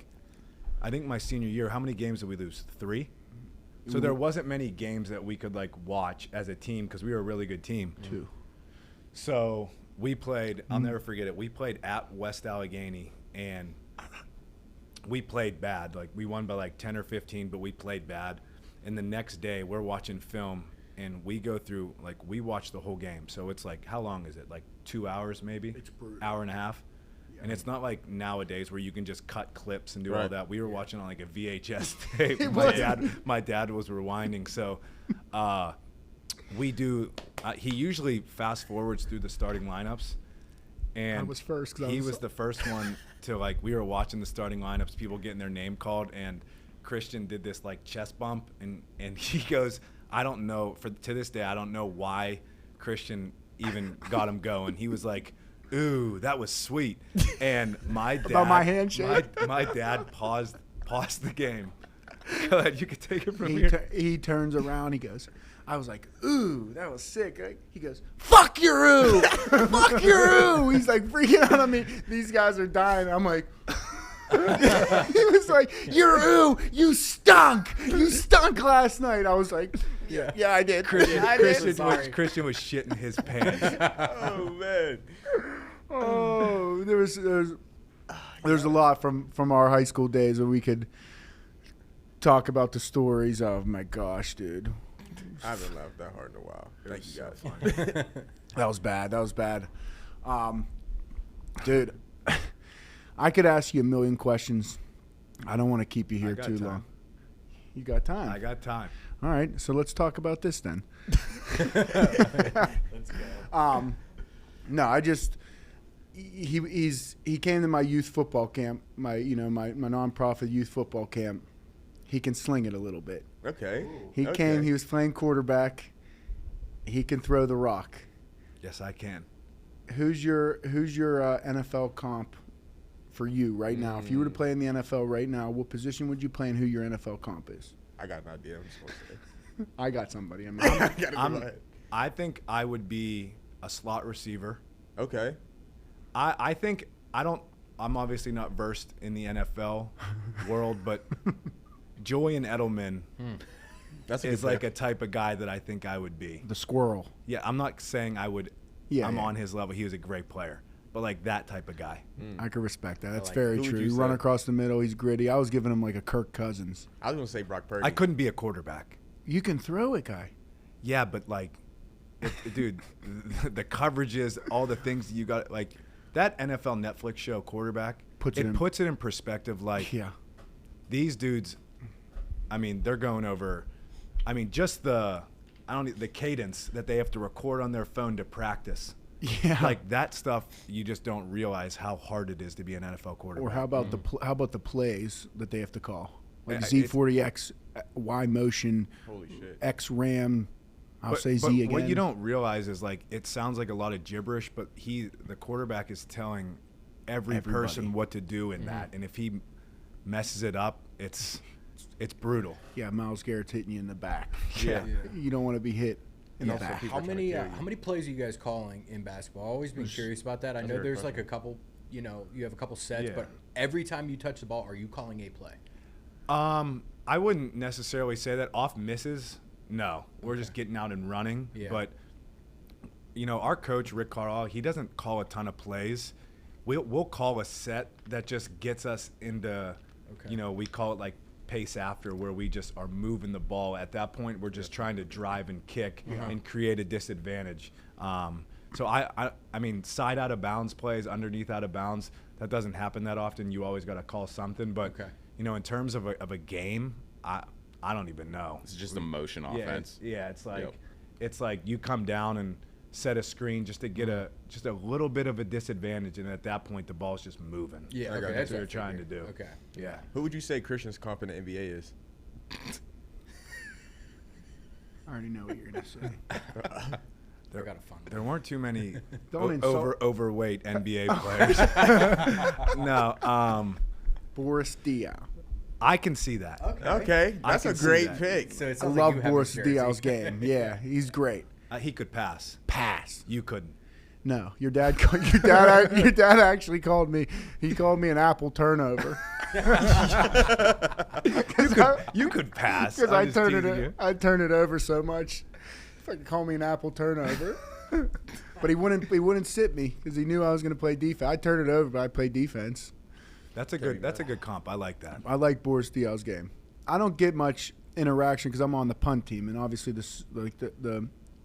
I think my senior year, how many games did we lose? 3? So there wasn't many games that we could like watch as a team because we were a really good team. 2. So we played, I'll never forget it, we played at West Allegheny, and we played bad. Like we won by like 10 or 15, but we played bad. And the next day we're watching film, and we go through, like we watch the whole game. So it's like, how long is it? Like 2 hours maybe? It's brutal. Hour and a half? And it's not like nowadays where you can just cut clips and do all Right. that. We were watching on like a VHS tape. It My dad was rewinding. So we do. He usually fast forwards through the starting lineups, and I was first 'cause I he was- was the first one to like. We were watching the starting lineups, people getting their name called, and Christian did this like chest bump, and he goes, I don't know. To this day, I don't know why Christian even got him going. He was like, ooh, that was sweet. And my dad, About my handshake? my dad paused the game. Go ahead, you could take it from He, here. he turns around. He goes, I was like, ooh, that was sick. He goes, fuck your ooh. Fuck your ooh. He's like freaking out on me. These guys are dying. I'm like, he was like, your ooh, you stunk. You stunk last night. I was like, yeah, I did. Christian, I did. Christian was shitting his pants. Oh man. Oh, there's a lot from our high school days where we could talk about the stories. Oh my gosh, dude. I haven't laughed that hard in a while. Thank you guys. That was bad. Dude, I could ask you a million questions. I don't want to keep you I here got too time. long. You got time. I got time. All right, so let's talk about this then. Let's go. No, I just he came to my youth football camp, my nonprofit youth football camp. He can sling it a little bit. Okay. He came. He was playing quarterback. He can throw the rock. Yes, I can. Who's your NFL comp for you right now? If you were to play in the NFL right now, what position would you play and who your NFL comp is? I got an idea. I'm just gonna say. I got somebody. I think I would be a slot receiver. Okay. I think I'm obviously not versed in the NFL world, but Julian Edelman is like a type of guy that I think I would be. The squirrel. Yeah, I'm not saying I would. Yeah, I'm on his level. He was a great player, but like that type of guy. I could respect that. That's like very Who would true. you You run say? across the middle. He's gritty. I was giving him like a Kirk Cousins. I was gonna say Brock Purdy. I couldn't be a quarterback. You can throw it, guy. Yeah, but like, dude, the coverages, all the things you got, like that NFL Netflix show, Quarterback, puts it in perspective. Like, Yeah. these dudes, I mean, they're going over. I mean, just the cadence that they have to record on their phone to practice. Yeah. Like that stuff, you just don't realize how hard it is to be an NFL quarterback. Or how about the plays that they have to call? Like Yeah, Z40X, Y motion, Holy shit. X ram. I'll say Z but again. what you don't realize is like it sounds like a lot of gibberish, but the quarterback is telling every person what to do in that, and if he messes it up, it's brutal. Yeah, Myles Garrett's hitting you in the back. Yeah. You don't want to be hit in the Also, back. people- How many plays are you guys calling in basketball? I've always been curious about that. I know a good there's like question. a couple, you have a couple sets, Yeah. but every time you touch the ball, are you calling a play? I wouldn't necessarily say that. Off misses, no. We're just getting out and running. Yeah. But, our coach, Rick Carlisle, he doesn't call a ton of plays. We'll call a set that just gets us into, we call it like pace after, where we just are moving the ball. At that point, we're just trying to drive and kick and create a disadvantage. So I mean, side out of bounds plays, underneath out of bounds, that doesn't happen that often. You always got to call something. But, in terms of a game, I don't even know. It's just a motion offense. It's like you come down and set a screen just to get a little bit of a disadvantage, and at that point the ball's just moving. Yeah, okay, That's what you're trying to do. Okay. Yeah. Who would you say Christian's comp in the NBA is? I already know what you're going to say. I gotta find it. There weren't too many Don't insult- overweight NBA players. No, Boris Diaw. I can see that. Okay, I that's a can see great that. pick. So it I sounds like love you have Boris his jersey. Diaw's game. Yeah, he's great. He could pass. Pass. You couldn't. No, your dad actually called me. He called me an apple turnover. You could pass. Because I'm I just turn teasing you. it over so much. Fucking call me an apple turnover. But he wouldn't sit me because he knew I was going to play defense. I turned it over, but I played defense. That's a good comp. I like that. I like Boris Diaw's game. I don't get much interaction because I'm on the punt team, and obviously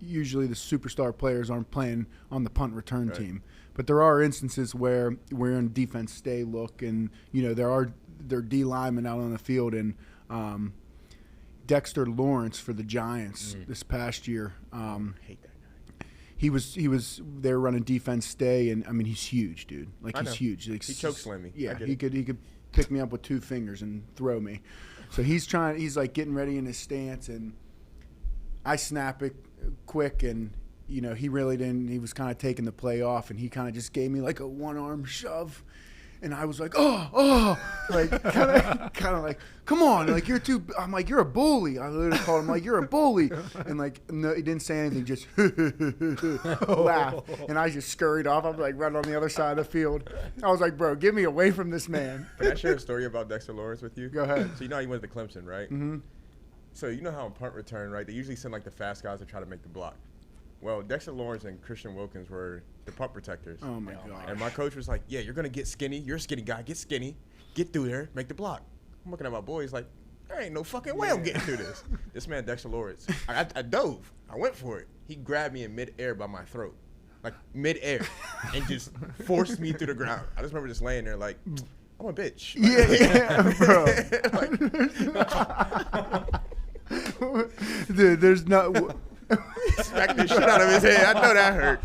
usually the superstar players aren't playing on the punt return team. But there are instances where we're in defense stay look, and there are D linemen out on the field, and Dexter Lawrence for the Giants this past year. Hate that guy. They were running defense stay, and I mean he's huge, dude. Like I he's know. huge. Like, He chokeslammed me. Yeah, I get he it. could pick me up with 2 fingers and throw me. So he's like getting ready in his stance, and I snap it quick, and he really didn't. He was kind of taking the play off, and he kind of just gave me like a one-arm shove, and I was like, like kind of like, come on, like you're too. I'm like, you're a bully. I literally called him like, you're a bully, and like no, he didn't say anything, just laugh, and I just scurried off. I'm like right on the other side of the field. I was like, bro, get me away from this man. Can I share a story about Dexter Lawrence with you? Go ahead. So you know how he went to Clemson, right? Mm-hmm. So you know how in punt return, right? They usually send like the fast guys to try to make the block. Well, Dexter Lawrence and Christian Wilkins were the punt protectors. Oh my god. And my coach was like, yeah, you're going to get skinny. You're a skinny guy. Get skinny. Get through there. Make the block. I'm looking at my boys like, there ain't no fucking way I'm getting through this. This man, Dexter Lawrence, I dove. I went for it. He grabbed me in midair by my throat. Like midair. And just forced me through the ground. I just remember just laying there like, I'm a bitch. Bro. Dude, there's no. Smack the shit out of his head. I know that hurt.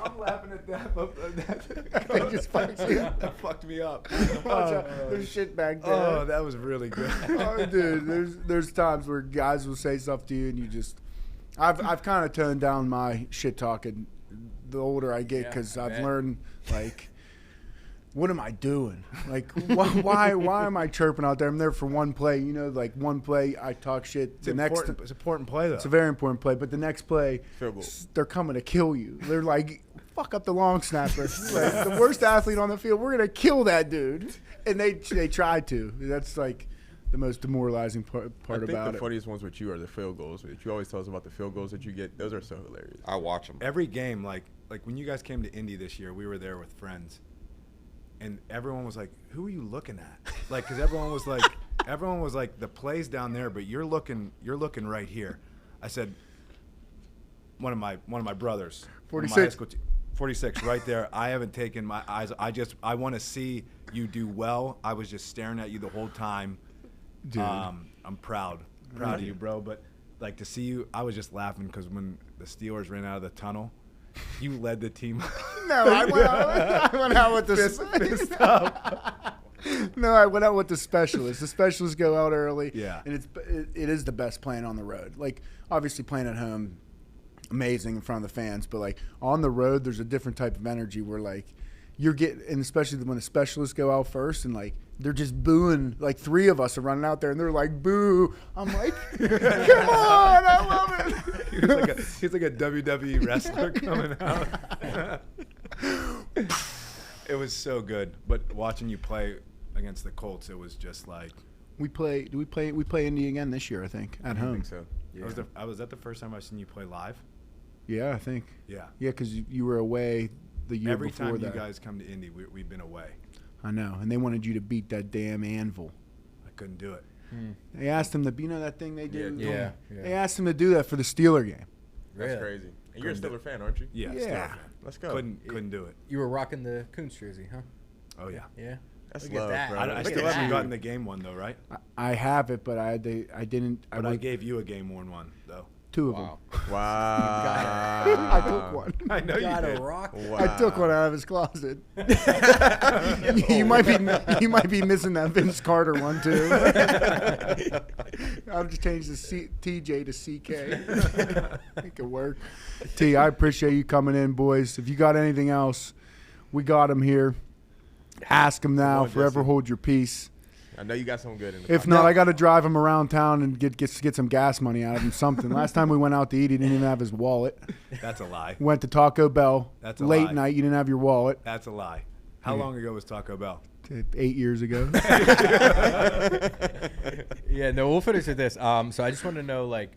I'm laughing at that. That just fucked me up. There's shit back there. Oh, that was really good. Oh, dude, there's times where guys will say stuff to you and you just. I've kind of toned down my shit talking the older I get because I've learned like. What am I doing? Like, why am I chirping out there? I'm there for one play. You know, like one play, I talk shit. It's an important play, though. It's a very important play. But the next play, they're coming to kill you. They're like, fuck up the long snapper. Like, the worst athlete on the field. We're going to kill that dude. And they try to. That's like the most demoralizing part about it. I think the funniest ones with you are the field goals. You always tell us about the field goals that you get. Those are so hilarious. I watch them. Every game, like when you guys came to Indy this year, we were there with friends. And everyone was like, "Who are you looking at?" Like, because everyone was like, "The play's down there, but you're looking right here." I said, "One of my brothers, 46, 46, right there. I haven't taken my eyes. I want to see you do well. I was just staring at you the whole time. Dude. I'm proud of you, bro. But like to see you, I was just laughing because when the Steelers ran out of the tunnel." You led the team. No, I went out with the fist up. No, I went out with the specialists. The specialists go out early. Yeah. And it is the best playing on the road. Like, obviously playing at home, amazing in front of the fans. But, like, on the road, there's a different type of energy where, like, you're getting – and especially when the specialists go out first and, like, they're just booing. Like, 3 of us are running out there, and they're like, boo. I'm like, come on, I love it. He's like a WWE wrestler coming out. It was so good. But watching you play against the Colts, it was just like – We play Indy again this year, I think, at home. I think so. Yeah. Was that the first time I've seen you play live? Yeah, I think. Yeah. Yeah, because you were away the year Every before time that. you guys come to Indy, we've been away. I know, and they wanted you to beat that damn anvil. I couldn't do it. They asked him to, you know that thing they do? Yeah. They asked him to do that for the Steeler game. Really? That's crazy. And you're a Steeler fan, aren't you? Yeah. Yeah. Steeler fan. Let's go. Couldn't do it. You were rocking the Kuntz jersey, huh? Oh yeah. Yeah. That's Look at love, that. bro. I Look still at haven't that. gotten the game one though, right? I have it, but I didn't. But I gave you a game worn one though. 2 of Wow. Wow. I took one. I know you Gotta did. rock. Wow. I took one out of his closet. you might be missing that Vince Carter one too. I'll just change the TJ to CK. Make it work. T, I appreciate you coming in, boys. If you got anything else, we got him here. Ask him now. Forever hold your peace. I know you got something good in the If not, I got to drive him around town and get some gas money out of him. Something. Last time we went out to eat, he didn't even have his wallet. That's a lie. Went to Taco Bell. That's a late lie. night. You didn't have your wallet. That's a lie. How long ago was Taco Bell? 8 years ago. Yeah, no, we'll finish with this. So I just want to know, like,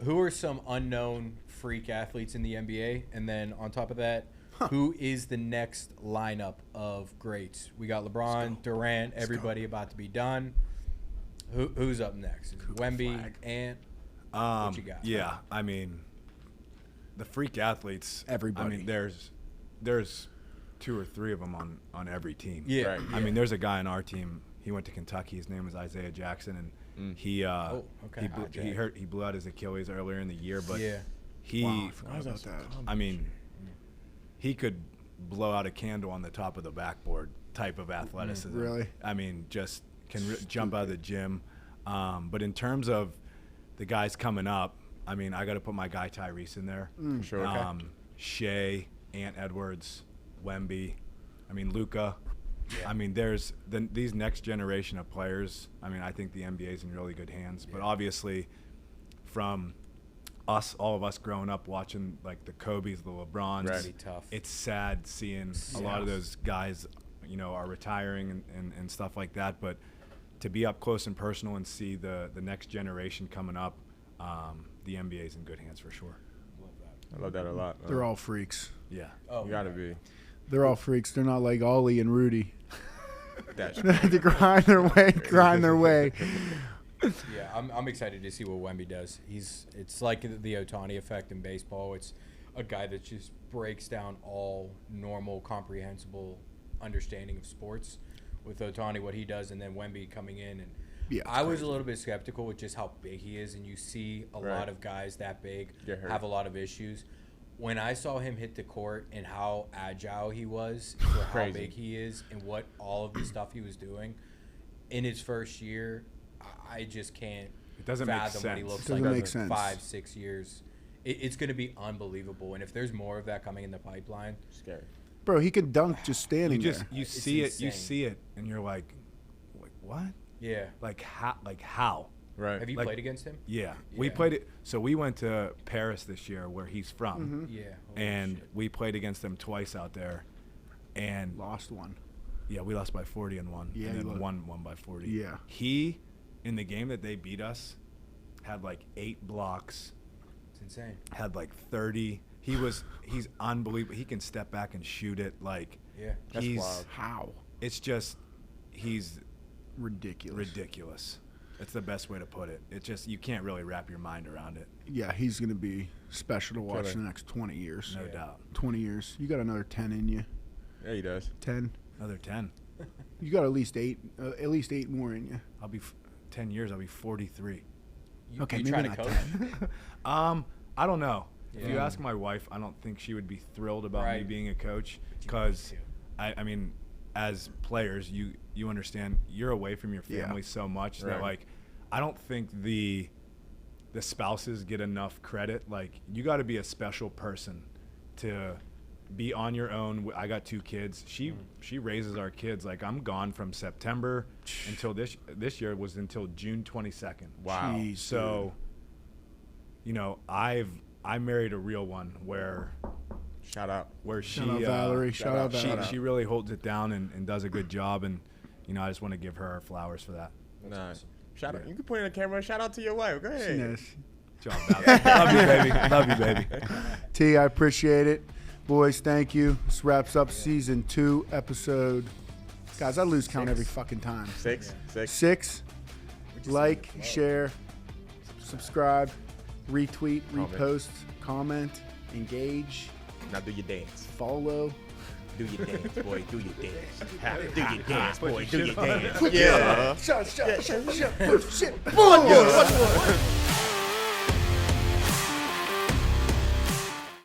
who are some unknown freak athletes in the NBA? And then on top of that, who is the next lineup of greats? We got LeBron, Durant, everybody about to be done. Who's up next? Is it Wemby, Ant? What you got? Yeah, I mean, the freak athletes. Everybody. I mean, there's 2 or 3 of them on every team. Yeah. Right. I mean, there's a guy on our team. He went to Kentucky. His name is Isaiah Jackson, and he he blew out his Achilles earlier in the year, but he I mean, he could blow out a candle on the top of the backboard type of athleticism. Really? I mean, just can jump out of the gym. But in terms of the guys coming up, I mean, I got to put my guy Tyrese in there. Sure. Shea, Ant Edwards, Wemby. I mean, Luka. Yeah. I mean, there's these next generation of players. I mean, I think the NBA is in really good hands. But obviously, from all of us growing up watching like the Kobe's, the LeBrons, Right. Tough. it's sad seeing a lot of those guys, you know, are retiring and stuff like that. But to be up close and personal and see the next generation coming up, the NBA is in good hands for sure. I love that a lot. They're all freaks. Yeah. Oh, You gotta be. They're all freaks. They're not like Ollie and Rudy. That's They have to grind their way. Yeah, I'm excited to see what Wemby does. It's like the Ohtani effect in baseball. It's a guy that just breaks down all normal, comprehensible understanding of sports with Otani, what he does, and then Wemby coming in. And Yeah, I was a little bit skeptical with just how big he is, and you see a lot of guys that big have a lot of issues. When I saw him hit the court and how agile he was for how big he is and what all of the stuff he was doing in his first year, I just can't fathom what he looks like in 5-6 years. It's going to be unbelievable. And if there's more of that coming in the pipeline, Scary. Bro, he could dunk just standing there. You see it, and you're like, what? Yeah. Like how? Right. Have you played against him? Yeah. We played it. So we went to Paris this year, where he's from. Yeah. And we played against them twice out there, and Lost one. yeah, we lost by 40 in one. Yeah, and he then lost. won by 40. Yeah. He, in the game that they beat us, had like 8 blocks. It's insane. Had like 30. He's unbelievable. He can step back and shoot it. Like, That's he's wild. How? It's just he's Ridiculous. It's the best way to put it. It's just you can't really wrap your mind around it. Yeah, he's going to be special to watch in the next 20 years. No doubt. 20 years. You got another 10 in you. Yeah, he does. 10. Another 10. You got at least 8 more in you. I'll be 10 years. I'll be 43. Okay, you maybe trying to not coach? 10. I don't know. If you Yeah. ask my wife, I don't think she would be thrilled about me Right. being a coach because, I mean, as players, you understand you're away from your family so much that, like, I don't think the spouses get enough credit. Like, you got to be a special person to be on your own. I got 2 kids. She raises our kids. Like, I'm gone from September until this year was until June 22nd. Wow. Jeez, So, you know, I married a real one where Shout out. she Shout out Valerie. Shout out she, Valerie. she really holds it down and does a good job, and you know, I just want to give her flowers for that. Nice. Shout out. You can point in the camera. Shout out to your wife. Go ahead. Yes. Good job, Valerie. Love you, baby. Love you, baby. T, I appreciate it. Boys, thank you. This wraps up season 2, episode. Guys, I lose count every fucking time. 6. 6. Like, share, subscribe, retweet, repost, comment, engage, Now do your dance. follow. Do your dance, boy. Do your dance. Do your dance, boy. Do your dance. Shut. Boom.